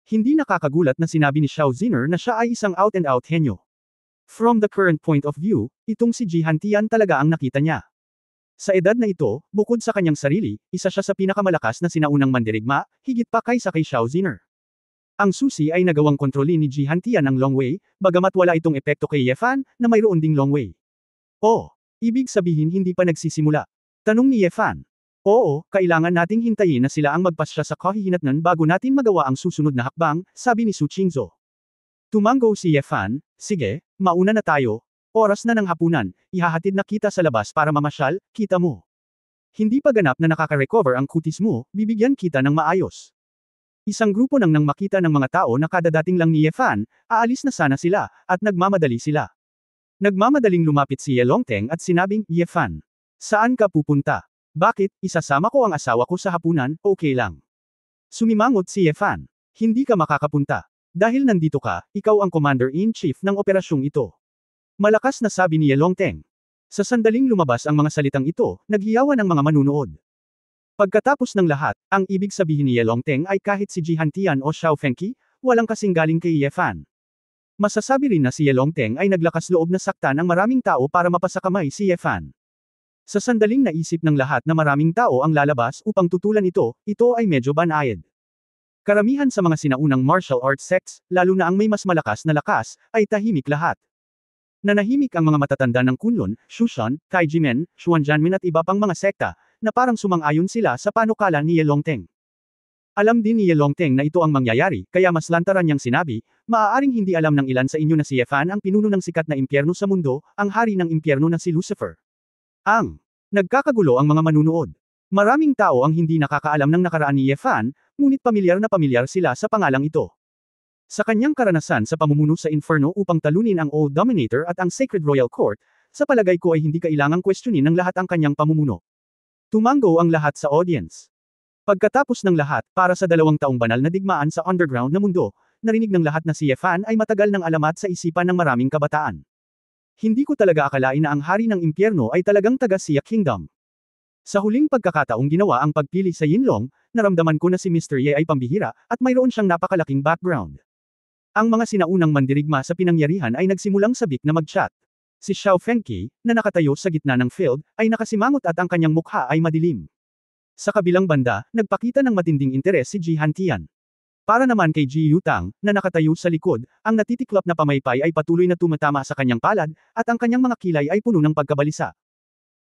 Hindi nakakagulat na sinabi ni Xiao Ziner na siya ay isang out-and-out henyo. From the current point of view, itong si Ji Hantian talaga ang nakita niya. Sa edad na ito, bukod sa kanyang sarili, isa siya sa pinakamalakas na sinaunang mandirigma, higit pa kaysa kay Xiao Ziner. Ang susi ay nagawang kontrolin ni Ji Hantian ang long way, bagamat wala itong epekto kay Ye Fan, na mayroon ding long way. Oh, ibig sabihin hindi pa nagsisimula. Tanong ni Ye Fan. Oo, kailangan nating hintayin na sila ang magpasya sa kahihinatnan bago natin magawa ang susunod na hakbang, sabi ni Su Qingzhou. Tumango si Ye Fan, sige, mauna na tayo. Oras na ng hapunan, ihahatid na kita sa labas para mamasyal, kita mo. Hindi pa ganap na nakaka-recover ang kutis mo, bibigyan kita ng maayos. Isang grupo nang makita ng mga tao na kadadating lang ni Ye Fan, aalis na sana sila, at nagmamadali sila. Nagmamadaling lumapit si Ye Longteng at sinabing, Ye Fan. Saan ka pupunta? Bakit, isasama ko ang asawa ko sa hapunan, okay lang. Sumimangot si Ye Fan. Hindi ka makakapunta. Dahil nandito ka, ikaw ang commander-in-chief ng operasyong ito. Malakas na sabi ni Ye Longteng. Sa sandaling lumabas ang mga salitang ito, naghiyawan ang mga manunood. Pagkatapos ng lahat, ang ibig sabihin ni Ye Longteng ay kahit si Ji Hantian o Xiao Fengqi, walang kasing galing kay Ye Fan. Masasabi rin na si Ye Longteng ay naglakas loob na saktan ang maraming tao para mapasakamay si Ye Fan. Sa sandaling naisip ng lahat na maraming tao ang lalabas upang tutulan ito ay medyo banayad. Karamihan sa mga sinaunang martial arts sects, lalo na ang may mas malakas na lakas, ay tahimik lahat. Nanahimik ang mga matatanda ng Kunlun, Shushan, Taijimen, Xuanzhanmen at iba pang mga sekta, na parang sumang-ayon sila sa panukala ni Ye Longteng. Alam din ni Ye Longteng na ito ang mangyayari, kaya mas lantaran niyang sinabi, maaaring hindi alam ng ilan sa inyo na si Ye Fan ang pinuno ng sikat na impyerno sa mundo, ang hari ng impyerno na si Lucifer. Nagkakagulo ang mga manunood. Maraming tao ang hindi nakakaalam ng nakaraan ni Ye Fan, ngunit pamilyar na pamilyar sila sa pangalang ito. Sa kanyang karanasan sa pamumuno sa Inferno upang talunin ang Old Dominator at ang Sacred Royal Court, sa palagay ko ay hindi kailangang questionin ng lahat ang kanyang pamumuno. Tumango ang lahat sa audience. Pagkatapos ng lahat, para sa 2 taong banal na digmaan sa underground na mundo, narinig ng lahat na si Ye Fan ay matagal ng alamat sa isipan ng maraming kabataan. Hindi ko talaga akalain na ang hari ng impyerno ay talagang taga Siak Kingdom. Sa huling pagkakataong ginawa ang pagpili sa Yinlong, naramdaman ko na si Mr. Ye ay pambihira, at mayroon siyang napakalaking background. Ang mga sinaunang mandirigma sa pinangyarihan ay nagsimulang sabik na mag-chat. Si Xiao Fengqi, na nakatayo sa gitna ng field, ay nakasimangot at ang kanyang mukha ay madilim. Sa kabilang banda, nagpakita ng matinding interes si Ji Hantian. Para naman kay Ji Yutang, na nakatayo sa likod, ang natitiklop na pamaypay ay patuloy na tumatama sa kanyang palad, at ang kanyang mga kilay ay puno ng pagkabalisa.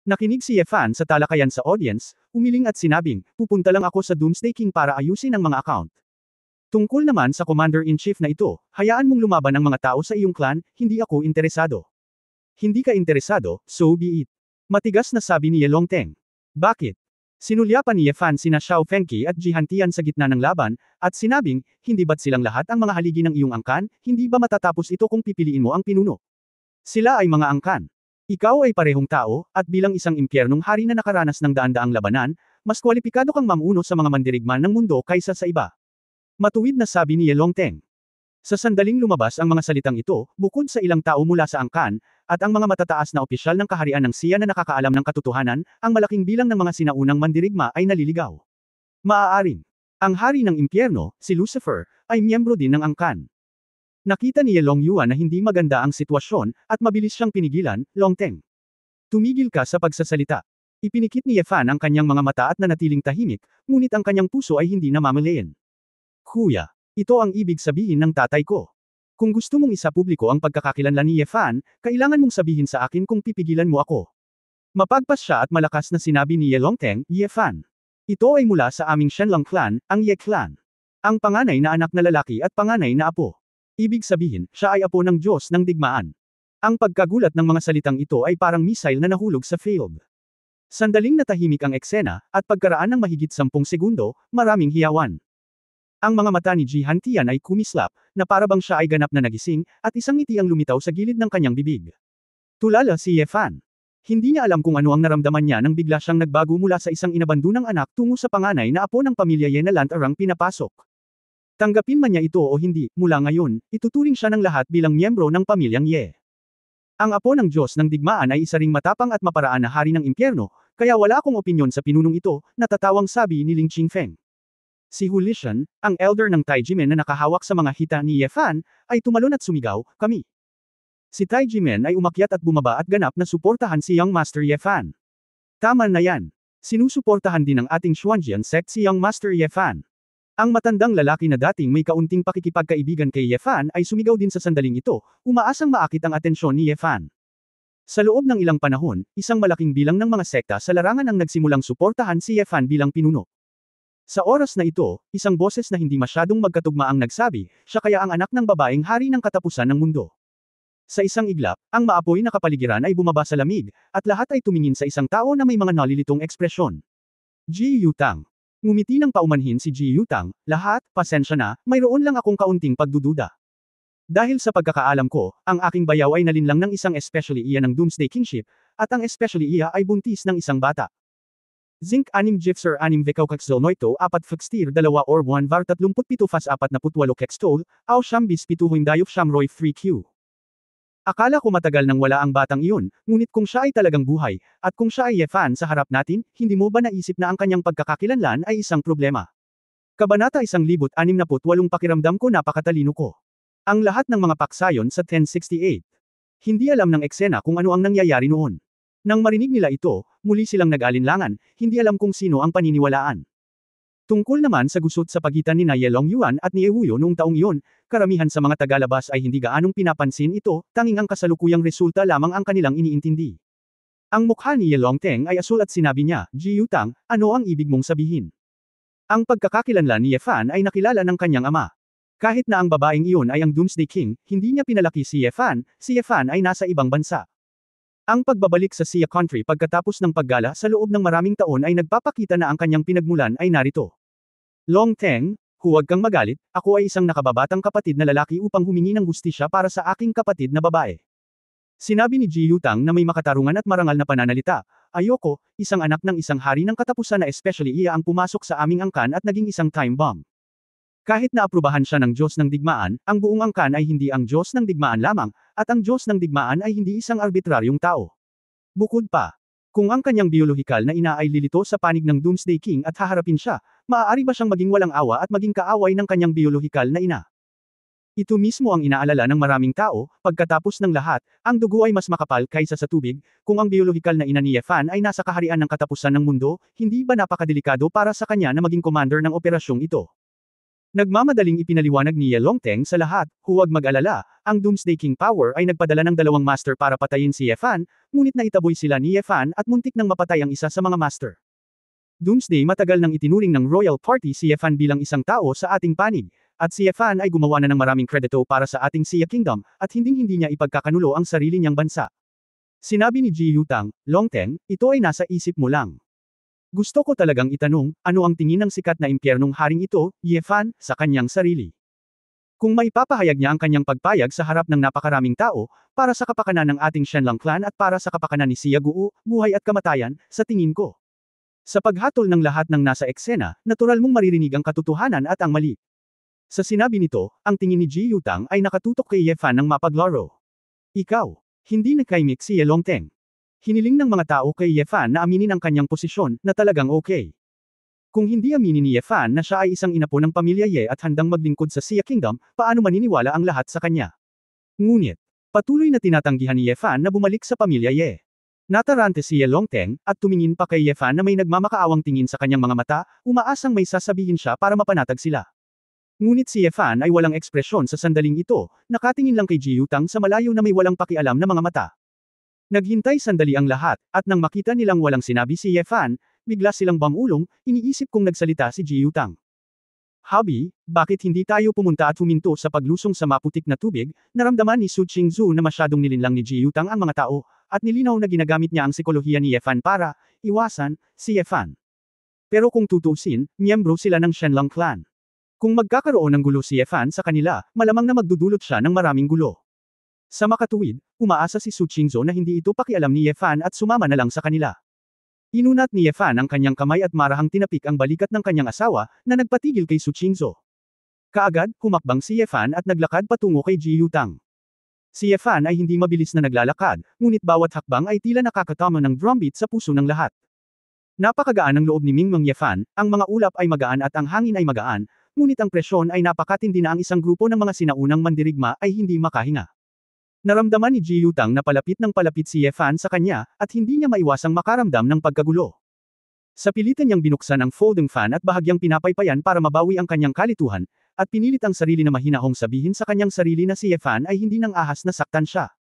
Nakinig si Ye Fan sa talakayan sa audience, umiling at sinabing, pupunta lang ako sa Doomsday King para ayusin ang mga account. Tungkol naman sa Commander-in-Chief na ito, hayaan mong lumaban ang mga tao sa iyong clan, hindi ako interesado. Hindi ka interesado, so be it. Matigas na sabi ni Ye Longteng. Bakit? Sinulyapan ni Ye Fan sina Xiao Fengqi at Ji Hantian sa gitna ng laban, at sinabing, hindi ba't silang lahat ang mga haligi ng iyong angkan, hindi ba matatapos ito kung pipiliin mo ang pinuno? Sila ay mga angkan. Ikaw ay parehong tao, at bilang isang impyernong hari na nakaranas ng daan-daang labanan, mas kwalipikado kang mamuno sa mga mandirigma ng mundo kaysa sa iba. Matuwid na sabi ni Ye Longteng. Sa sandaling lumabas ang mga salitang ito, bukod sa ilang tao mula sa angkan, at ang mga matataas na opisyal ng kaharian ng Sia na nakakaalam ng katotohanan, ang malaking bilang ng mga sinaunang mandirigma ay naliligaw. Maaaring, ang hari ng impyerno, si Lucifer, ay miyembro din ng angkan. Nakita ni Ye Longyuan na hindi maganda ang sitwasyon, at mabilis siyang pinigilan, Longteng. Tumigil ka sa pagsasalita. Ipinikit ni Ye Fan ang kanyang mga mata at nanatiling tahimik, ngunit ang kanyang puso ay hindi namamalayan. Kuya, ito ang ibig sabihin ng tatay ko. Kung gusto mong isapubliko ang pagkakakilanlan ni Ye Fan, kailangan mong sabihin sa akin kung pipigilan mo ako. Mapagpas siya at malakas na sinabi ni Ye Longteng, Ye Fan. Ito ay mula sa aming Shenlong clan, ang Ye clan. Ang panganay na anak na lalaki at panganay na apo. Ibig sabihin, siya ay apo ng Diyos ng digmaan. Ang pagkagulat ng mga salitang ito ay parang missile na nahulog sa field. Sandaling natahimik ang eksena, at pagkaraan ng mahigit 10 segundo, maraming hiyawan. Ang mga mata ni Ji Hantian ay kumislap, na parabang siya ay ganap na nagising, at isang ngiti ang lumitaw sa gilid ng kanyang bibig. Tulala si Ye Fan. Hindi niya alam kung ano ang naramdaman niya nang bigla siyang nagbago mula sa isang inabandunang anak tungo sa panganay na apo ng pamilya Ye na lantarang pinapasok. Tanggapin man niya ito o hindi, mula ngayon, ituturing siya ng lahat bilang miyembro ng pamilyang Ye. Ang apo ng Diyos ng digmaan ay isa ring matapang at maparaan na hari ng impyerno, kaya wala akong opinyon sa pinunong ito, natatawang sabi ni Ling Qingfeng. Si Hu Lishan, ang elder ng Taijimen na nakahawak sa mga hita ni Ye Fan, ay tumalon at sumigaw, kami. Si Taijimen ay umakyat at bumaba at ganap na suportahan si Young Master Ye Fan. Tama na yan. Sinusuportahan din ng ating Xuanjian sect si Young Master Ye Fan. Ang matandang lalaki na dating may kaunting pakikipagkaibigan kay Ye Fan ay sumigaw din sa sandaling ito, umaasang maakit ang atensyon ni Ye Fan. Sa loob ng ilang panahon, isang malaking bilang ng mga sekta sa larangan ang nagsimulang suportahan si Ye Fan bilang pinuno. Sa oras na ito, isang boses na hindi masyadong magkatugma ang nagsabi, siya kaya ang anak ng babaeng hari ng katapusan ng mundo. Sa isang iglap, ang maapoy na kapaligiran ay bumaba sa lamig, at lahat ay tumingin sa isang tao na may mga nalilitong ekspresyon. Ji Yutang. Ngumiti ng paumanhin si Ji Yutang, lahat, pasensya na, mayroon lang akong kaunting pagdududa. Dahil sa pagkakaalam ko, ang aking bayaw ay nalinlang ng isang especially iya ng Doomsday Kingship, at ang especially iya ay buntis ng isang bata. Zinc 6 Gifser 6 Vekaukakzol Noito 4 Fextir 2 or 1 Var 37 Fas 48 Kextol, Aw Shambis 7 Dayok Shamroy 3Q. Akala ko matagal nang wala ang batang iyon, ngunit kung siya ay talagang buhay, at kung siya ay Ye Fan sa harap natin, hindi mo ba naisip na ang kanyang pagkakakilanlan ay isang problema? Kabanata 1068 Pakiramdam ko napakatalino ko. Ang lahat ng mga paksayon sa 1068. Hindi alam ng eksena kung ano ang nangyayari noon. Nang marinig nila ito, muli silang nag-alinlangan, hindi alam kung sino ang paniniwalaan. Tungkol naman sa gusot sa pagitan ni Ye Longyuan at ni Ehuyo noong taong iyon, karamihan sa mga tagalabas ay hindi gaanong pinapansin ito, tanging ang kasalukuyang resulta lamang ang kanilang iniintindi. Ang mukha ni Ye Longteng ay asul at sinabi niya, Ji Yutang, ano ang ibig mong sabihin? Ang pagkakakilanlan ni Ye Fan ay nakilala ng kanyang ama. Kahit na ang babaeng iyon ay ang Doomsday King, hindi niya pinalaki si Ye Fan ay nasa ibang bansa. Ang pagbabalik sa Xia Country pagkatapos ng paggala sa loob ng maraming taon ay nagpapakita na ang kanyang pinagmulan ay narito. Longteng, huwag kang magalit, ako ay isang nakababatang kapatid na lalaki upang humingi ng hustisya para sa aking kapatid na babae. Sinabi ni Ji Yutang na may makatarungan at marangal na pananalita, ayoko, isang anak ng isang hari ng katapusan na especially iya ang pumasok sa aming angkan at naging isang time bomb. Kahit na aprubahan siya ng Diyos ng digmaan, ang buong angkan ay hindi ang Diyos ng digmaan lamang, at ang Diyos ng digmaan ay hindi isang arbitraryong tao. Bukod pa, kung ang kanyang biolohikal na ina ay lilito sa panig ng Doomsday King at haharapin siya, maaari ba siyang maging walang awa at maging kaaway ng kanyang biolohikal na ina? Ito mismo ang inaalala ng maraming tao, pagkatapos ng lahat, ang dugo ay mas makapal kaysa sa tubig, kung ang biolohikal na ina ni Ye Fan ay nasa kaharian ng katapusan ng mundo, hindi ba napakadelikado para sa kanya na maging commander ng operasyong ito? Nagmamadaling ipinaliwanag ni Ye Longteng sa lahat, huwag mag-alala, ang Doomsday King Power ay nagpadala ng 2 master para patayin si Ye Fan, ngunit naitaboy sila ni Ye Fan at muntik nang mapatay ang isa sa mga master. Doomsday matagal nang itinuring ng Royal Party si Ye Fan bilang isang tao sa ating panig, at si Ye Fan ay gumawa na ng maraming kredito para sa ating Xia Kingdom, at hinding-hindi niya ipagkakanulo ang sarili niyang bansa. Sinabi ni Ji Yutang, Longteng, ito ay nasa isip mo lang. Gusto ko talagang itanong, ano ang tingin ng sikat na impyernong haring ito, Ye Fan, sa kanyang sarili? Kung maipapahayag niya ang kanyang pagpayag sa harap ng napakaraming tao, para sa kapakanan ng ating Shenlang clan at para sa kapakanan ni Xia Guo, buhay at kamatayan, sa tingin ko. Sa paghatol ng lahat ng nasa eksena, natural mong maririnig ang katotohanan at ang mali. Sa sinabi nito, ang tingin ni Ji Yutang ay nakatutok kay Ye Fan ng mapaglaro. Ikaw, hindi nagkaimik si Ye Longteng. Hiniling ng mga tao kay Ye Fan na aminin ang kanyang posisyon, na talagang okay. Kung hindi aminin ni Ye Fan na siya ay isang inapo ng pamilya Ye at handang maglingkod sa Xia Kingdom, paano maniniwala ang lahat sa kanya? Ngunit, patuloy na tinatanggihan ni Ye Fan na bumalik sa pamilya Ye. Natarante si Ye Longteng, at tumingin pa kay Ye Fan na may nagmamakaawang tingin sa kanyang mga mata, umaasang may sasabihin siya para mapanatag sila. Ngunit si Ye Fan ay walang ekspresyon sa sandaling ito, nakatingin lang kay Ji Yutang sa malayo na may walang pakialam na mga mata. Naghintay sandali ang lahat, at nang makita nilang walang sinabi si Ye Fan, bigla silang bamulong, iniisip kong nagsalita si Ji Yutang. Hubby, bakit hindi tayo pumunta at huminto sa paglusong sa maputik na tubig? Naramdaman ni Su Qingzu na masyadong nilinlang ni Ji Yutang ang mga tao, at nilinaw na ginagamit niya ang sikolohiya ni Ye Fan para iwasan si Ye Fan. Pero kung tutuusin, miyembro sila ng Shenlang clan. Kung magkakaroon ng gulo si Ye Fan sa kanila, malamang na magdudulot siya ng maraming gulo. Sa makatuwid, umaasa si Su Qingzu na hindi ito pakialam ni Ye Fan at sumama na lang sa kanila. Inunat ni Ye Fan ang kanyang kamay at marahang tinapik ang balikat ng kanyang asawa, na nagpatigil kay Su Qingzu. Kaagad, humakbang si Ye Fan at naglakad patungo kay Ji Yutang. Si Ye Fan ay hindi mabilis na naglalakad, ngunit bawat hakbang ay tila nakakatama ng drumbeat sa puso ng lahat. Napakagaan ang loob ni Mingmeng Ye Fan, ang mga ulap ay magaan at ang hangin ay magaan, ngunit ang presyon ay napakatindi na ang isang grupo ng mga sinaunang mandirigma ay hindi makahinga. Naramdaman ni Ji Yutang na palapit ng palapit si Ye Fan sa kanya, at hindi niya maiwasang makaramdam ng pagkagulo. Sa pilitan niyang binuksan ang folding fan at bahagyang pinapaypayan para mabawi ang kanyang kalituhan, at pinilit ang sarili na mahinahong sabihin sa kanyang sarili na si Ye Fan ay hindi nang ahas na saktan siya.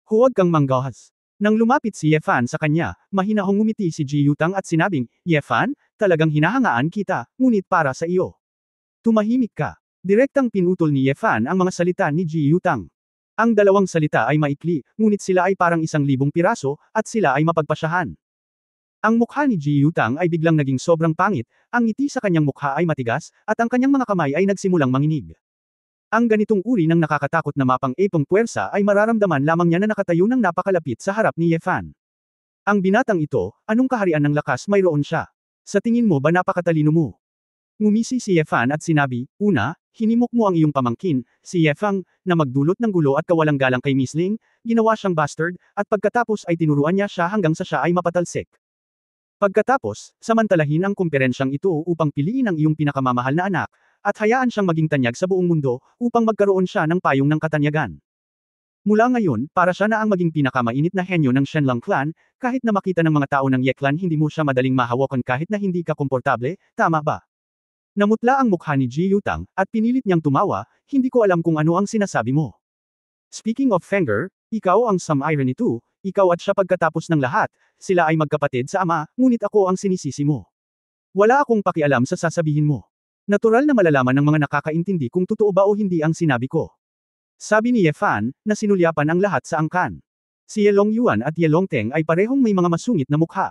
Huwag kang manggahas. Nang lumapit si Ye Fan sa kanya, mahinahong ngumiti si Ji Yutang at sinabing, Ye Fan, talagang hinahangaan kita, ngunit para sa iyo. Tumahimik ka. Direktang pinutol ni Ye Fan ang mga salita ni Ji Yutang. Ang dalawang salita ay maikli, ngunit sila ay parang 1,000 piraso, at sila ay mapagpasyahan. Ang mukha ni Ji Yutang ay biglang naging sobrang pangit, ang ngiti sa kanyang mukha ay matigas, at ang kanyang mga kamay ay nagsimulang manginig. Ang ganitong uri ng nakakatakot na mapang-epong puwersa ay mararamdaman lamang niya na nakatayo ng napakalapit sa harap ni Ye Fan. Ang binatang ito, anong kaharian ng lakas mayroon siya? Sa tingin mo ba napakatalino mo? Ngumisi si Ye Fan at sinabi, una, hinimok mo ang iyong pamangkin, si Ye Fang, na magdulot ng gulo at kawalang galang kay Miss Ling, ginawa siyang bastard, at pagkatapos ay tinuruan niya siya hanggang sa siya ay mapatalsik. Pagkatapos, samantalahin ang kumperensyang ito upang piliin ang iyong pinakamamahal na anak, at hayaan siyang maging tanyag sa buong mundo, upang magkaroon siya ng payong ng katanyagan. Mula ngayon, para siya na ang maging pinakamainit na henyo ng Shenlong clan, kahit na makita ng mga tao ng Ye clan hindi mo siya madaling mahawakan kahit na hindi ka komportable, tama ba? Namutla ang mukha ni Ji Yutang, at pinilit niyang tumawa, hindi ko alam kung ano ang sinasabi mo. Speaking of Fenger, ikaw ang some irony too, ikaw at siya pagkatapos ng lahat, sila ay magkapatid sa ama, ngunit ako ang sinisisi mo. Wala akong pakialam sa sasabihin mo. Natural na malalaman ng mga nakakaintindi kung totoo ba o hindi ang sinabi ko. Sabi ni Ye Fan, na sinulyapan ang lahat sa angkan. Si Ye Longyuan at Ye Longteng ay parehong may mga masungit na mukha.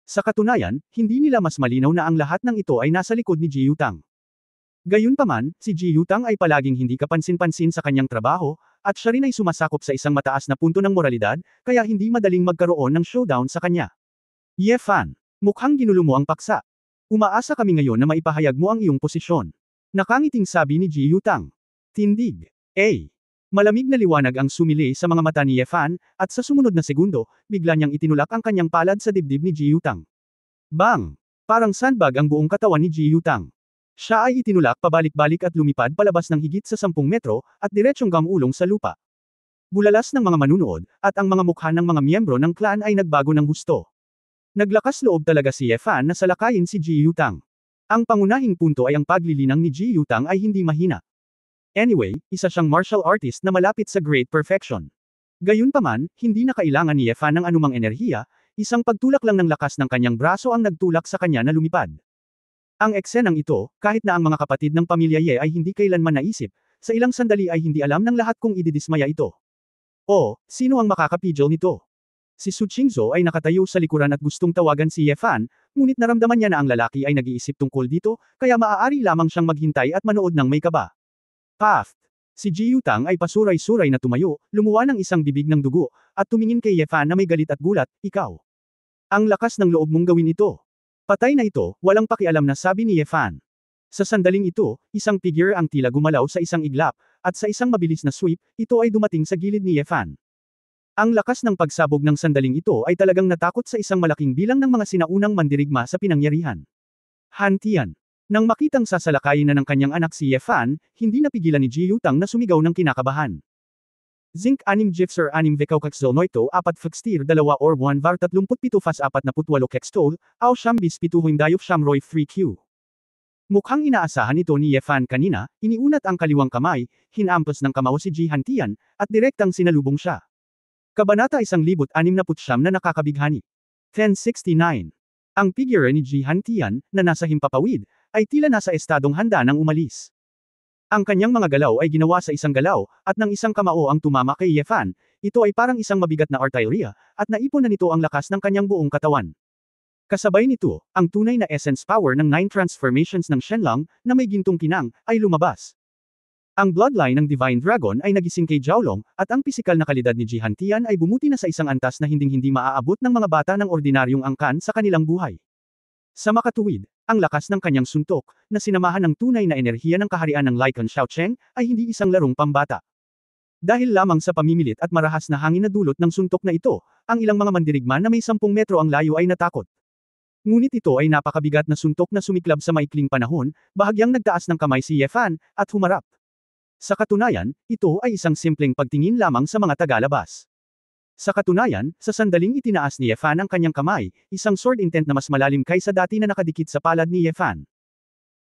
Sa katunayan, hindi nila mas malinaw na ang lahat ng ito ay nasa likod ni Ji Yutang. Gayunpaman, si Ji Yutang ay palaging hindi kapansin-pansin sa kanyang trabaho, at siya rin ay sumasakop sa isang mataas na punto ng moralidad, kaya hindi madaling magkaroon ng showdown sa kanya. Ye Fan, mukhang ginulo mo ang paksa. Umaasa kami ngayon na maipahayag mo ang iyong posisyon. Nakangiting sabi ni Ji Yutang. Tindig. Malamig na liwanag ang sumili sa mga mata ni Ye Fan, at sa sumunod na segundo, bigla niyang itinulak ang kanyang palad sa dibdib ni Ji Yutang. Bang! Parang sandbag ang buong katawan ni Ji Yutang. Siya ay itinulak pabalik-balik at lumipad palabas ng higit sa 10 metro, at diretsyong gamulong sa lupa. Bulalas ng mga manunood, at ang mga mukha ng mga miyembro ng clan ay nagbago ng husto. Naglakas loob talaga si Ye Fan na salakayin si Ji Yutang. Ang pangunahing punto ay ang paglilinang ni Ji Yutang ay hindi mahina. Anyway, isa siyang martial artist na malapit sa great perfection. Gayunpaman, hindi na kailangan ni Ye Fan ng anumang enerhiya, isang pagtulak lang ng lakas ng kanyang braso ang nagtulak sa kanya na lumipad. Ang eksenang ito, kahit na ang mga kapatid ng pamilya Ye ay hindi kailanman naisip, sa ilang sandali ay hindi alam ng lahat kung ididismaya ito. O, sino ang makakapigil nito? Si Su Qingzhou ay nakatayo sa likuran at gustong tawagan si Ye Fan, ngunit naramdaman niya na ang lalaki ay nag-iisip tungkol dito, kaya maaari lamang siyang maghintay at manood ng may kaba. Paft! Si Ji Yutang ay pasuray-suray na tumayo, lumuwa ng isang bibig ng dugo, at tumingin kay Ye Fan na may galit at gulat, ikaw. Ang lakas ng loob mong gawin ito. Patay na ito, walang pakialam na sabi ni Ye Fan. Sa sandaling ito, isang figure ang tila gumalaw sa isang iglap, at sa isang mabilis na sweep, ito ay dumating sa gilid ni Ye Fan. Ang lakas ng pagsabog ng sandaling ito ay talagang natakot sa isang malaking bilang ng mga sinaunang mandirigma sa pinangyarihan. Han Tian. Nang makitang sasalakayin na ng kanyang anak si Ye Fan, hindi napigilan ni Ji Yutang na sumigaw ng kinakabahan. Zinc 6 Gipser 6 Vekaw Kextol Noito 4 Fextir 2 or 1 Var 37 Fas 48 Kextol, Aw Shambis 7 Dayok Shamroy 3Q. Mukhang inaasahan ito ni Ye Fan kanina, iniunat ang kaliwang kamay, hinampas ng kamao si Ji Hantian, at direktang sinalubong siya. Kabanata 1069 na nakakabighani. 1069. Ang figure ni Ji Hantian, na nasa himpapawid, ay tila nasa estadong handa ng umalis. Ang kanyang mga galaw ay ginawa sa isang galaw, at ng isang kamao ang tumama kay Ye Fan, ito ay parang isang mabigat na artillery, at naipon na nito ang lakas ng kanyang buong katawan. Kasabay nito, ang tunay na essence power ng 9 transformations ng Shenlong, na may gintong kinang, ay lumabas. Ang bloodline ng Divine Dragon ay nagising kay Jiaolong, at ang pisikal na kalidad ni Ji Hantian ay bumuti na sa isang antas na hinding-hindi maaabot ng mga bata ng ordinaryong angkan sa kanilang buhay. Sa makatuwid, ang lakas ng kanyang suntok, na sinamahan ng tunay na enerhiya ng kaharian ng Lycan Xiaocheng, ay hindi isang larong pambata. Dahil lamang sa pamimilit at marahas na hangin na dulot ng suntok na ito, ang ilang mga mandirigma na may 10 metro ang layo ay natakot. Ngunit ito ay napakabigat na suntok na sumiklab sa maikling panahon, bahagyang nagtaas ng kamay si Ye Fan, at humarap. Sa katunayan, ito ay isang simpleng pagtingin lamang sa mga tagalabas. Sa katunayan, sa sandaling itinaas ni Ye Fan ang kanyang kamay, isang sword intent na mas malalim kaysa dati na nakadikit sa palad ni Ye Fan.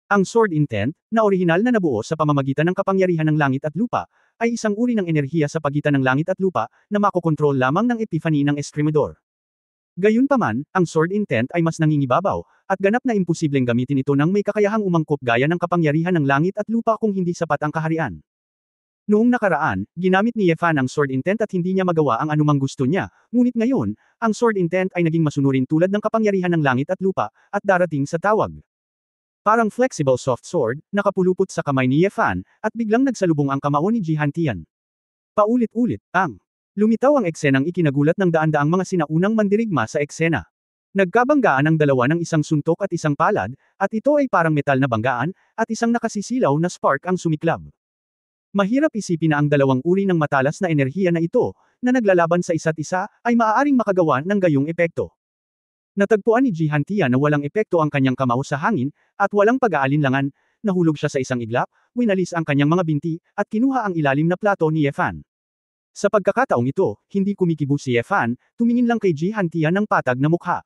Ang sword intent, na orihinal na nabuo sa pamamagitan ng kapangyarihan ng langit at lupa, ay isang uri ng enerhiya sa pagitan ng langit at lupa, na makokontrol lamang ng epiphany ng Escrimador. Gayunpaman, ang sword intent ay mas nangingibabaw, at ganap na imposibleng gamitin ito nang may kakayahang umangkop gaya ng kapangyarihan ng langit at lupa kung hindi sapat ang kaharian. Noong nakaraan, ginamit ni Ye Fan ang sword intent at hindi niya magawa ang anumang gusto niya, ngunit ngayon, ang sword intent ay naging masunurin tulad ng kapangyarihan ng langit at lupa, at darating sa tawag. Parang flexible soft sword, nakapulupot sa kamay ni Ye Fan, at biglang nagsalubong ang kamao ni Ji Hantian. Paulit-ulit, lumitaw ang eksenang ikinagulat ng daan-daang mga sinaunang mandirigma sa eksena. Nagkabanggaan ang dalawa ng isang suntok at isang palad, at ito ay parang metal na banggaan, at isang nakasisilaw na spark ang sumiklab. Mahirap isipin na ang dalawang uri ng matalas na enerhiya na ito, na naglalaban sa isa't isa, ay maaaring makagawa ng gayong epekto. Natagpuan ni Ji Hantian na walang epekto ang kanyang kamao sa hangin, at walang pag-aalinlangan, nahulog siya sa isang iglap, winalis ang kanyang mga binti, at kinuha ang ilalim na plato ni Ye Fan. Sa pagkakataong ito, hindi kumikibo si Yefan, tumingin lang kay Ji Hantian ng patag na mukha.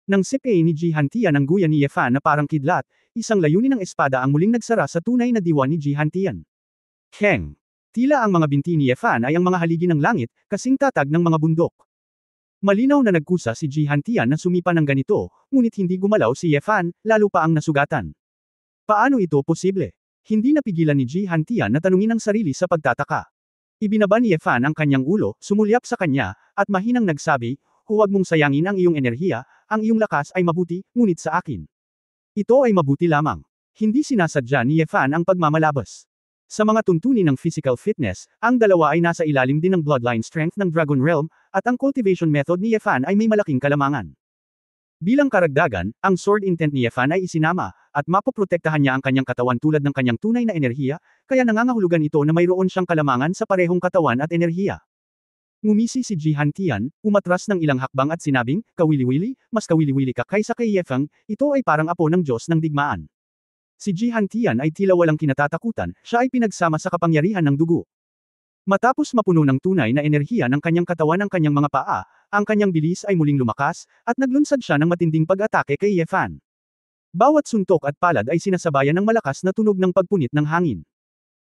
Nang sipay ni Ji Hantian ang guya ni Yefan na parang kidlat, isang layunin ng espada ang muling nagsara sa tunay na diwa ni Ji Hantian. Keng. Tila ang mga binti ni Yefan ay ang mga haligi ng langit, kasing tatag ng mga bundok. Malinaw na nagkusa si Ji Hantian na sumipa ng ganito, ngunit hindi gumalaw si Yefan, lalo pa ang nasugatan. Paano ito posible? Hindi napigilan ni Ji Hantian na tanungin ang sarili sa pagtataka. Ibinaba ni Yefan ang kanyang ulo, sumulyap sa kanya, at mahinang nagsabi, huwag mong sayangin ang iyong enerhiya, ang iyong lakas ay mabuti, ngunit sa akin. Ito ay mabuti lamang. Hindi sinasadya ni Yefan ang pagmamalabas. Sa mga tuntunin ng physical fitness, ang dalawa ay nasa ilalim din ng bloodline strength ng Dragon Realm, at ang cultivation method ni Yefan ay may malaking kalamangan. Bilang karagdagan, ang sword intent ni Yefan ay isinama, at mapoprotektahan niya ang kanyang katawan tulad ng kanyang tunay na enerhiya, kaya nangangahulugan ito na mayroon siyang kalamangan sa parehong katawan at enerhiya. Ngumisi si Ji Hantian, umatras ng ilang hakbang at sinabing, kawili-wili, mas kawili-wili ka kaysa kay Yefang, ito ay parang apo ng Diyos ng digmaan. Si Ji Hantian ay tila walang kinatatakutan, siya ay pinagsama sa kapangyarihan ng dugo. Matapos mapuno ng tunay na enerhiya ng kanyang katawan ang kanyang mga paa, ang kanyang bilis ay muling lumakas, at naglunsad siya ng matinding pag-atake kay Yefan. Bawat suntok at palad ay sinasabayan ng malakas na tunog ng pagpunit ng hangin.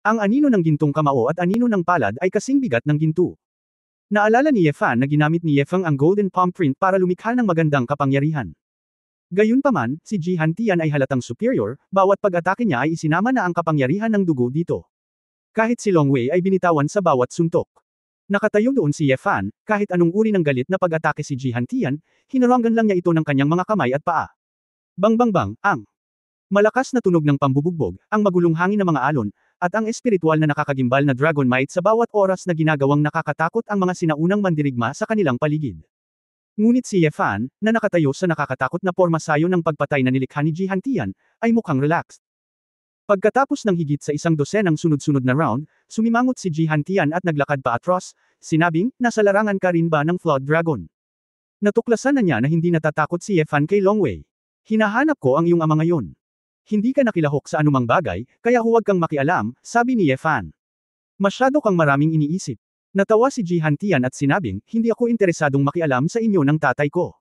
Ang anino ng gintong kamao at anino ng palad ay kasing bigat ng ginto. Naalala ni Yefan na ginamit ni Yefang ang golden palm print para lumikha ng magandang kapangyarihan. Gayunpaman, si Ji Hantian ay halatang superior, bawat pag-atake niya ay isinama na ang kapangyarihan ng dugo dito. Kahit si Long Wei ay binitawan sa bawat suntok. Nakatayo doon si Yefan, kahit anong uri ng galit na pag-atake si Ji Hantian, hinarangan lang niya ito ng kanyang mga kamay at paa. Bang bang bang, ang malakas na tunog ng pambubugbog, ang magulong hangin ng mga alon, at ang espiritual na nakakagimbal na dragon might sa bawat oras na ginagawang nakakatakot ang mga sinaunang mandirigma sa kanilang paligid. Ngunit si Yefan, na nakatayo sa nakakatakot na porma sayo ng pagpatay na nilikha ni Ji Hantian, ay mukhang relaxed. Pagkatapos ng higit sa 100 ng sunod-sunod na round, sumimangot si Ji Hantian at naglakad pa atros, sinabing, nasa larangan ka rin ba ng Flood Dragon? Natuklasan na niya na hindi natatakot si Yefan kay Long Wei. Hinahanap ko ang iyong ama ngayon. Hindi ka nakilahok sa anumang bagay, kaya huwag kang makialam, sabi ni Yefan. Masyado kang maraming iniisip. Natawa si Ji Hantian at sinabing, hindi ako interesadong makialam sa inyo ng tatay ko.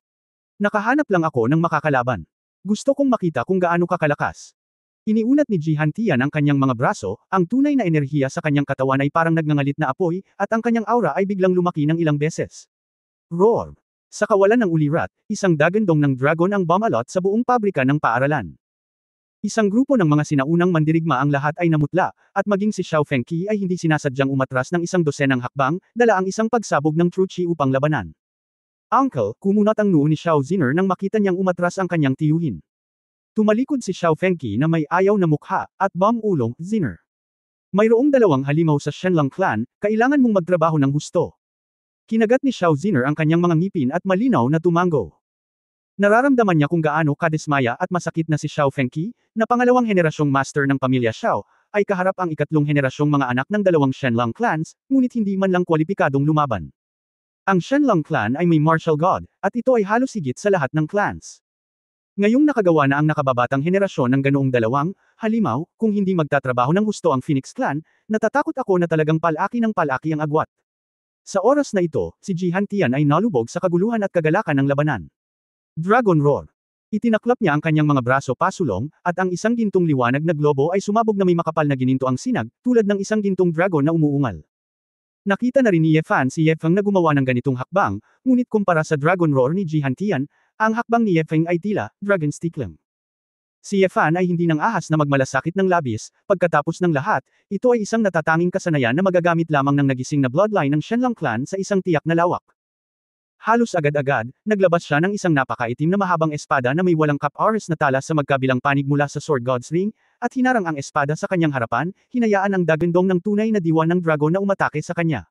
Nakahanap lang ako ng makakalaban. Gusto kong makita kung gaano kakalakas. Iniunat ni Ji Hantian ang kanyang mga braso, ang tunay na enerhiya sa kanyang katawan ay parang nagngangalit na apoy, at ang kanyang aura ay biglang lumaki ng ilang beses. Roar! Sa kawalan ng ulirat, isang dagandong ng dragon ang bumalot sa buong pabrika ng paaralan. Isang grupo ng mga sinaunang mandirigma ang lahat ay namutla, at maging si Xiao Fengqi ay hindi sinasadyang umatras ng 100 hakbang, dala ang isang pagsabog ng True Chi upang labanan. Uncle, kumunat ang noo ni Xiao Ziner nang makita niyang umatras ang kanyang tiyuhin. Tumalikod si Xiao Fengqi na may ayaw na mukha, at ulong, Ziner. Mayroong dalawang halimaw sa Shenlang clan, kailangan mong magtrabaho ng husto. Kinagat ni Xiao Ziner ang kanyang mga ngipin at malinaw na tumango. Nararamdaman niya kung gaano kadismaya at masakit na si Xiao Fengqi, na pangalawang henerasyong master ng pamilya Xiao, ay kaharap ang ikatlong henerasyong mga anak ng dalawang Shenlang clans, ngunit hindi man lang kwalipikadong lumaban. Ang Shenlang clan ay may martial god, at ito ay halos higit sa lahat ng clans. Ngayong nakagawa na ang nakababatang henerasyon ng ganoong dalawang, halimaw, kung hindi magtatrabaho ng husto ang Phoenix clan, natatakot ako na talagang palaki ng palaki ang agwat. Sa oras na ito, si Ji Hantian ay nalubog sa kaguluhan at kagalakan ng labanan. Dragon Roar. Itinaklap niya ang kanyang mga braso pasulong, at ang isang gintong liwanag na globo ay sumabog na may makapal na gininto ang sinag, tulad ng isang gintong dragon na umuungal. Nakita na rin ni Yefan si Yefeng na gumawa ng ganitong hakbang, ngunit kumpara sa Dragon Roar ni Ji Hantian, ang hakbang ni Yefeng ay tila, dragon stick lang. Si Yefan ay hindi nang ahas na magmalasakit ng labis, pagkatapos ng lahat, ito ay isang natatanging kasanayan na magagamit lamang ng nagising na bloodline ng Shenlang clan sa isang tiyak na lawak. Halos agad-agad, naglabas siya ng isang napakaitim na mahabang espada na may walang kap-aris na talas sa magkabilang panig mula sa Sword God's Ring, at hinarang ang espada sa kanyang harapan, hinayaan ang dagandong ng tunay na diwa ng dragon na umatake sa kanya.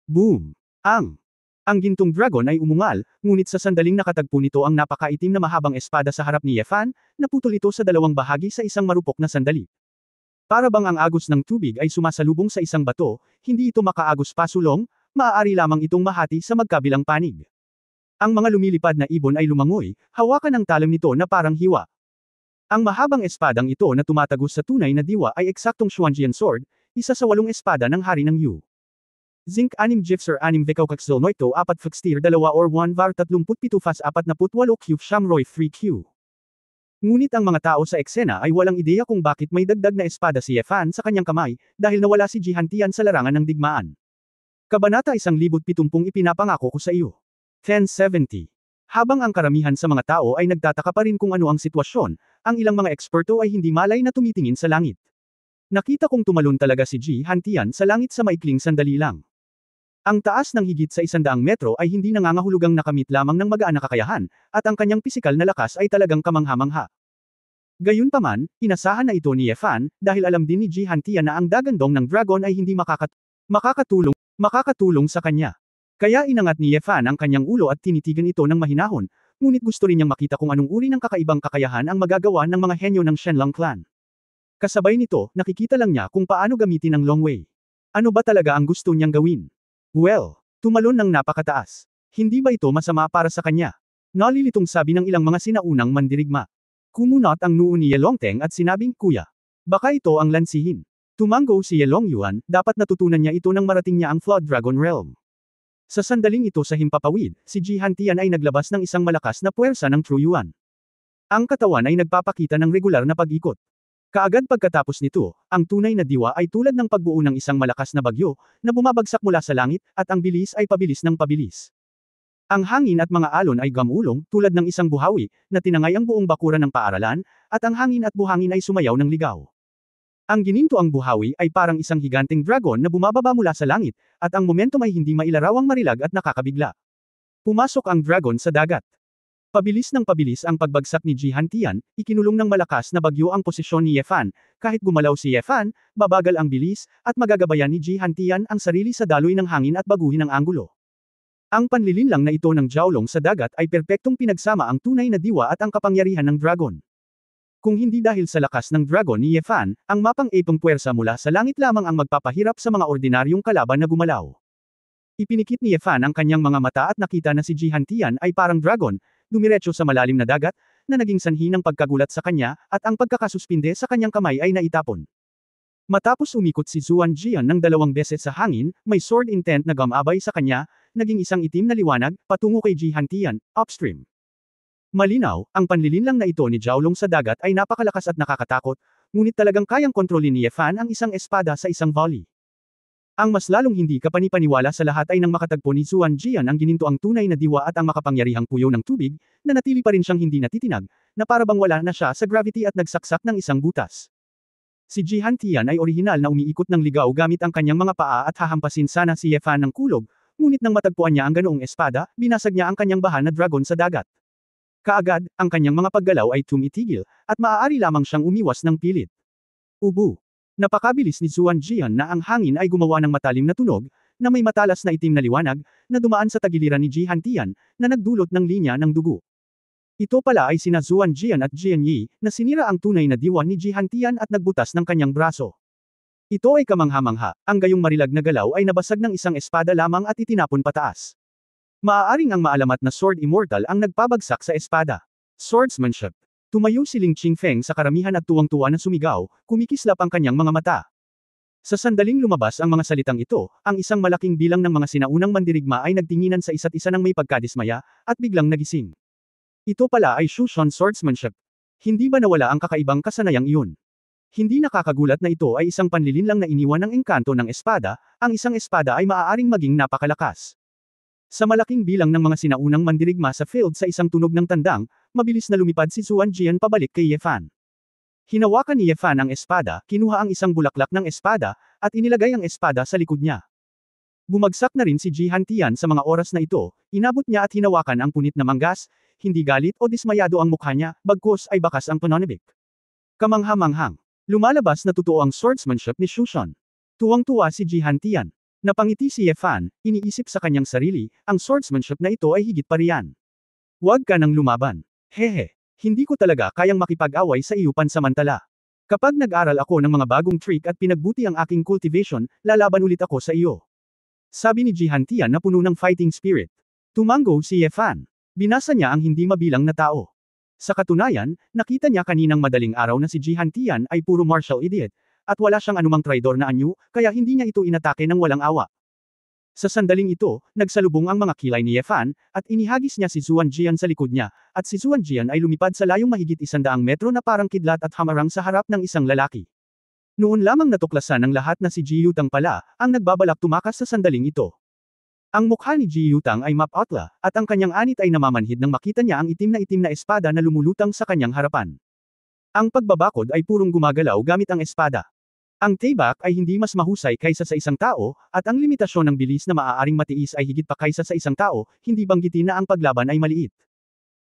Boom! Ang gintong dragon ay umungal, ngunit sa sandaling nakatagpo nito ang napakaitim na mahabang espada sa harap ni Yefan, naputol ito sa dalawang bahagi sa isang marupok na sandali. Para bang ang agos ng tubig ay sumasalubong sa isang bato, hindi ito makaagos pasulong, maaari lamang itong mahati sa magkabilang panig. Ang mga lumilipad na ibon ay lumangoy, hawakan ang talim nito na parang hiwa. Ang mahabang espadang ito na tumatagos sa tunay na diwa ay eksaktong Xuanjian sword, isa sa 8 espada ng hari ng Yu. Zinc 6 Gifser 6 Vikaw Kaxil Noito 4 Fixtir 2 or 1 Var 37 Fas 48 Q Shamroy 3Q. Ngunit ang mga tao sa eksena ay walang ideya kung bakit may dagdag na espada si Yefan sa kanyang kamay, dahil nawala si Jihantian sa larangan ng digmaan. Kabanata 1070 ipinapangako ko sa iyo. 1070. Habang ang karamihan sa mga tao ay nagtataka pa rin kung ano ang sitwasyon, ang ilang mga eksperto ay hindi malay na tumitingin sa langit. Nakita kong tumalon talaga si Jihantian sa langit sa maikling sandali lang. Ang taas ng higit sa 100 metro ay hindi nangangahulugang nakamit lamang ng magaan na kakayahan, at ang kanyang pisikal na lakas ay talagang kamangha-mangha. Gayunpaman, inasahan na ito ni Yefan, dahil alam din ni Jihantian na ang dagandong ng dragon ay hindi makakatulong sa kanya. Kaya inangat ni Yefan ang kanyang ulo at tinitigan ito ng mahinahon, ngunit gusto rin niyang makita kung anong uri ng kakaibang kakayahan ang magagawa ng mga henyo ng Shenlong clan. Kasabay nito, nakikita lang niya kung paano gamitin ang Long Wei. Ano ba talaga ang gusto niyang gawin? Well, tumalon ng napakataas. Hindi ba ito masama para sa kanya? Nalilitong sabi ng ilang mga sinaunang mandirigma. Kumunot ang noo ni Yelongteng at sinabing, Kuya, baka ito ang lansihin. Tumanggo si Yelongyuan, dapat natutunan niya ito nang marating niya ang Flood Dragon Realm. Sa sandaling ito sa himpapawid, si Jihantian ay naglabas ng isang malakas na puwersa ng True Yuan. Ang katawan ay nagpapakita ng regular na pag-ikot. Kaagad pagkatapos nito, ang tunay na diwa ay tulad ng pagbuo ng isang malakas na bagyo, na bumabagsak mula sa langit, at ang bilis ay pabilis ng pabilis. Ang hangin at mga alon ay gamulong, tulad ng isang buhawi, na tinangay ang buong bakuran ng paaralan, at ang hangin at buhangin ay sumayaw ng ligaw. Ang gininto ang buhawi ay parang isang higanteng dragon na bumababa mula sa langit, at ang momentum ay hindi mailarawang marilag at nakakabigla. Pumasok ang dragon sa dagat. Pabilis ng pabilis ang pagbagsak ni Jihantian, ikinulong ng malakas na bagyo ang posisyon ni Yefan, kahit gumalaw si Yefan, babagal ang bilis, at magagabayan ni Jihantian ang sarili sa daloy ng hangin at baguhin ang anggulo. Ang panlilinlang na ito ng Jiaolong sa dagat ay perpektong pinagsama ang tunay na diwa at ang kapangyarihan ng dragon. Kung hindi dahil sa lakas ng dragon ni Yefan, ang mapang-epong puwersa mula sa langit lamang ang magpapahirap sa mga ordinaryong kalaban na gumalaw. Ipinikit ni Yefan ang kanyang mga mata at nakita na si Jihantian ay parang dragon, dumiretso sa malalim na dagat, na naging sanhi ng pagkagulat sa kanya, at ang pagkakasuspinde sa kanyang kamay ay naitapon. Matapos umikot si Zuan Jian ng 2 beses sa hangin, may sword intent na gumabay sa kanya, naging isang itim na liwanag, patungo kay Jihantian, upstream. Malinaw, ang panlilinlang na ito ni Jiaolong sa dagat ay napakalakas at nakakatakot, ngunit talagang kayang kontrolin ni Yefan ang isang espada sa isang volley. Ang mas lalong hindi kapanipaniwala sa lahat ay nang makatagpo ni Zuan Jian ang ginintoang tunay na diwa at ang makapangyarihang puyo ng tubig, na natili pa rin siyang hindi natitinag, na para bang wala na siya sa gravity at nagsaksak ng isang butas. Si Jihantian ay orihinal na umiikot ng ligaw gamit ang kanyang mga paa at hahampasin sana si Yefan ng kulog, ngunit nang matagpuan niya ang ganoong espada, binasag niya ang kanyang bahan na dragon sa dagat. Kaagad, ang kanyang mga paggalaw ay tumitigil, at maaari lamang siyang umiwas ng pilit. Ubu. Napakabilis ni Zuan Jian na ang hangin ay gumawa ng matalim na tunog, na may matalas na itim na liwanag, na dumaan sa tagiliran ni Jihantian, na nagdulot ng linya ng dugo. Ito pala ay sina Zuan Jian at Jian Yi, na sinira ang tunay na diwa ni Jihantian at nagbutas ng kanyang braso. Ito ay kamangha-mangha, ang gayong marilag na galaw ay nabasag ng isang espada lamang at itinapon pataas. Maaaring ang maalamat na sword immortal ang nagpabagsak sa espada. Swordsmanship. Tumayo si Ling Qingfeng sa karamihan at tuwang-tuwa na sumigaw, kumikislap ang kanyang mga mata. Sa sandaling lumabas ang mga salitang ito, ang isang malaking bilang ng mga sinaunang mandirigma ay nagtinginan sa isa't isa ng may pagkadismaya, at biglang nagising. Ito pala ay Shushun swordsmanship. Hindi ba nawala ang kakaibang kasanayang iyon? Hindi nakakagulat na ito ay isang panlilinlang na iniwan ng engkanto ng espada, ang isang espada ay maaaring maging napakalakas. Sa malaking bilang ng mga sinaunang mandirigma sa field sa isang tunog ng tandang, mabilis na lumipad si Zuan Jian pabalik kay Yefan. Hinawakan ni Yefan ang espada, kinuha ang isang bulaklak ng espada, at inilagay ang espada sa likod niya. Bumagsak na rin si Jihantian sa mga oras na ito, inabot niya at hinawakan ang punit na manggas, hindi galit o dismayado ang mukha niya, bagkus ay bakas ang pananabik. Kamangha-manghang. Lumalabas na totoo ang swordsmanship ni Shushun. Tuwang-tuwa si Jihantian. Napangiti si Yefan, iniisip sa kanyang sarili, ang swordsmanship na ito ay higit pa riyan. Huwag ka nang lumaban. Hehe. Hindi ko talaga kayang makipag-away sa iyo pansamantala. Kapag nag-aral ako ng mga bagong trick at pinagbuti ang aking cultivation, lalaban ulit ako sa iyo. Sabi ni Jihantian na puno ng fighting spirit. Tumanggo si Yefan. Binasa niya ang hindi mabilang na tao. Sa katunayan, nakita niya kaninang madaling araw na si Jihantian ay puro martial idiot, at wala siyang anumang traidor na anyo, kaya hindi niya ito inatake ng walang awa. Sa sandaling ito, nagsalubong ang mga kilay ni Ye Fan, at inihagis niya si Zuan Jian sa likod niya, at si Zuan Jian ay lumipad sa layong mahigit 100 metro na parang kidlat at hamarang sa harap ng isang lalaki. Noon lamang natuklasan ng lahat na si Ji Yutang pala, ang nagbabalak tumakas sa sandaling ito. Ang mukha ni Ji Yutang ay mapotla, at ang kanyang anit ay namamanhid nang makita niya ang itim na espada na lumulutang sa kanyang harapan. Ang pagbabakod ay purong gumagalaw gamit ang espada. Ang tibak ay hindi mas mahusay kaysa sa isang tao, at ang limitasyon ng bilis na maaaring matiis ay higit pa kaysa sa isang tao, hindi banggitin na ang paglaban ay maliit.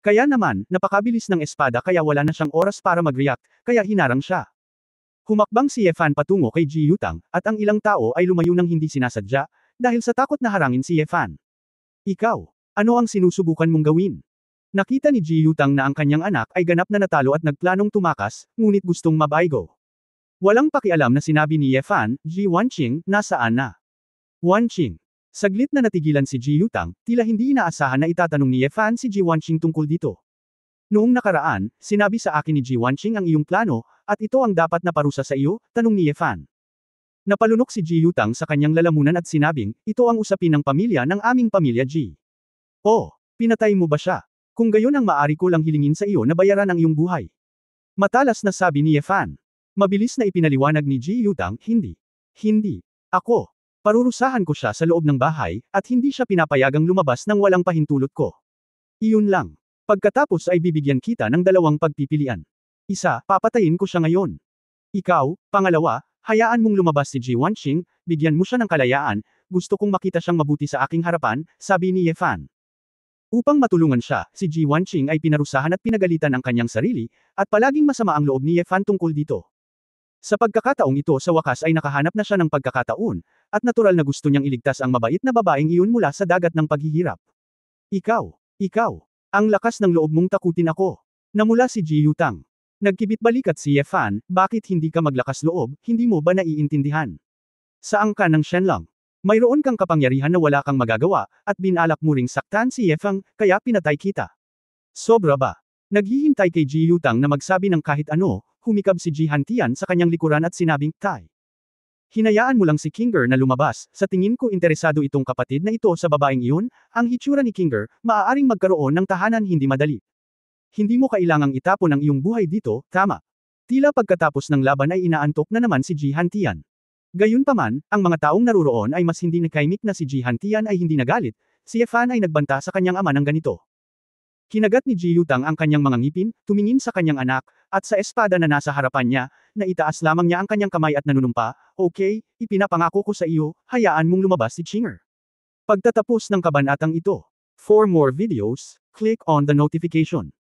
Kaya naman, napakabilis ng espada kaya wala na siyang oras para mag-react, kaya hinarang siya. Humakbang si Ye Fan patungo kay Ji Yutang, at ang ilang tao ay lumayo ng hindi sinasadya, dahil sa takot na harangin si Ye Fan. Ikaw, ano ang sinusubukan mong gawin? Nakita ni Ji Yutang na ang kanyang anak ay ganap na natalo at nagplanong tumakas, ngunit gustong mabaigo. Walang pakialam na sinabi ni Ye Fan, Ji Wanqing, nasaan na? Wanqing. Saglit na natigilan si Ji Yutang, tila hindi inaasahan na itatanong ni Ye Fan si Ji Wanqing tungkol dito. Noong nakaraan, sinabi sa akin ni Ji Wanqing ang iyong plano, at ito ang dapat na parusa sa iyo, tanong ni Ye Fan. Napalunok si Ji Yutang sa kanyang lalamunan at sinabing, ito ang usapin ng pamilya ng aming pamilya Ji. Oh, pinatay mo ba siya? Kung gayon ang maari ko lang hilingin sa iyo na bayaran ang iyong buhay. Matalas na sabi ni Ye Fan. Mabilis na ipinaliwanag ni Ji Yutang, hindi. Hindi. Ako. Parurusahan ko siya sa loob ng bahay, at hindi siya pinapayagang lumabas nang walang pahintulot ko. Iyon lang. Pagkatapos ay bibigyan kita ng dalawang pagpipilian. Isa, papatayin ko siya ngayon. Ikaw, pangalawa, hayaan mong lumabas si Ji Wanqing, bigyan mo siya ng kalayaan, gusto kong makita siyang mabuti sa aking harapan, sabi ni Ye Fan. Upang matulungan siya, si Ji Wanqing ay pinarusahan at pinagalitan ang kanyang sarili, at palaging masama ang loob ni Ye Fan tungkol dito. Sa pagkakataong ito sa wakas ay nakahanap na siya ng pagkakataon, at natural na gusto niyang iligtas ang mabait na babaeng iyon mula sa dagat ng paghihirap. Ikaw, ang lakas ng loob mong takutin ako. Namula si Ji Yutang. Nagkibit balikat si Ye Fan, bakit hindi ka maglakas loob, hindi mo ba naiintindihan? Saang ka ng Shenlong? Mayroon kang kapangyarihan na wala kang magagawa, at binalak mo ring saktan si Ye Feng, kaya pinatay kita. Sobra ba? Naghihintay kay Ji Yutang na magsabi ng kahit ano, humikab si Ji Hantian sa kanyang likuran at sinabing, "Tai. Hinayaan mo lang si Kinger na lumabas, sa tingin ko interesado itong kapatid na ito sa babaeng iyon, ang hitsura ni Kinger, maaaring magkaroon ng tahanan hindi madali. Hindi mo kailangang itapon ang iyong buhay dito, tama." Tila pagkatapos ng laban ay inaantok na naman si Ji Hantian. Gayunpaman, ang mga taong naruroon ay mas hindi nakaimik na si Ji Hantian ay hindi nagalit, si Ye Fan ay nagbanta sa kanyang ama ng ganito. Kinagat ni Ji Yutang ang kanyang mga ngipin, tumingin sa kanyang anak, at sa espada na nasa harapan niya, na itaas lamang niya ang kanyang kamay at nanunumpa, okay, ipinapangako ko sa iyo, hayaan mong lumabas si Chinger. Pagtatapos ng kabanatang ito. For more videos, click on the notification.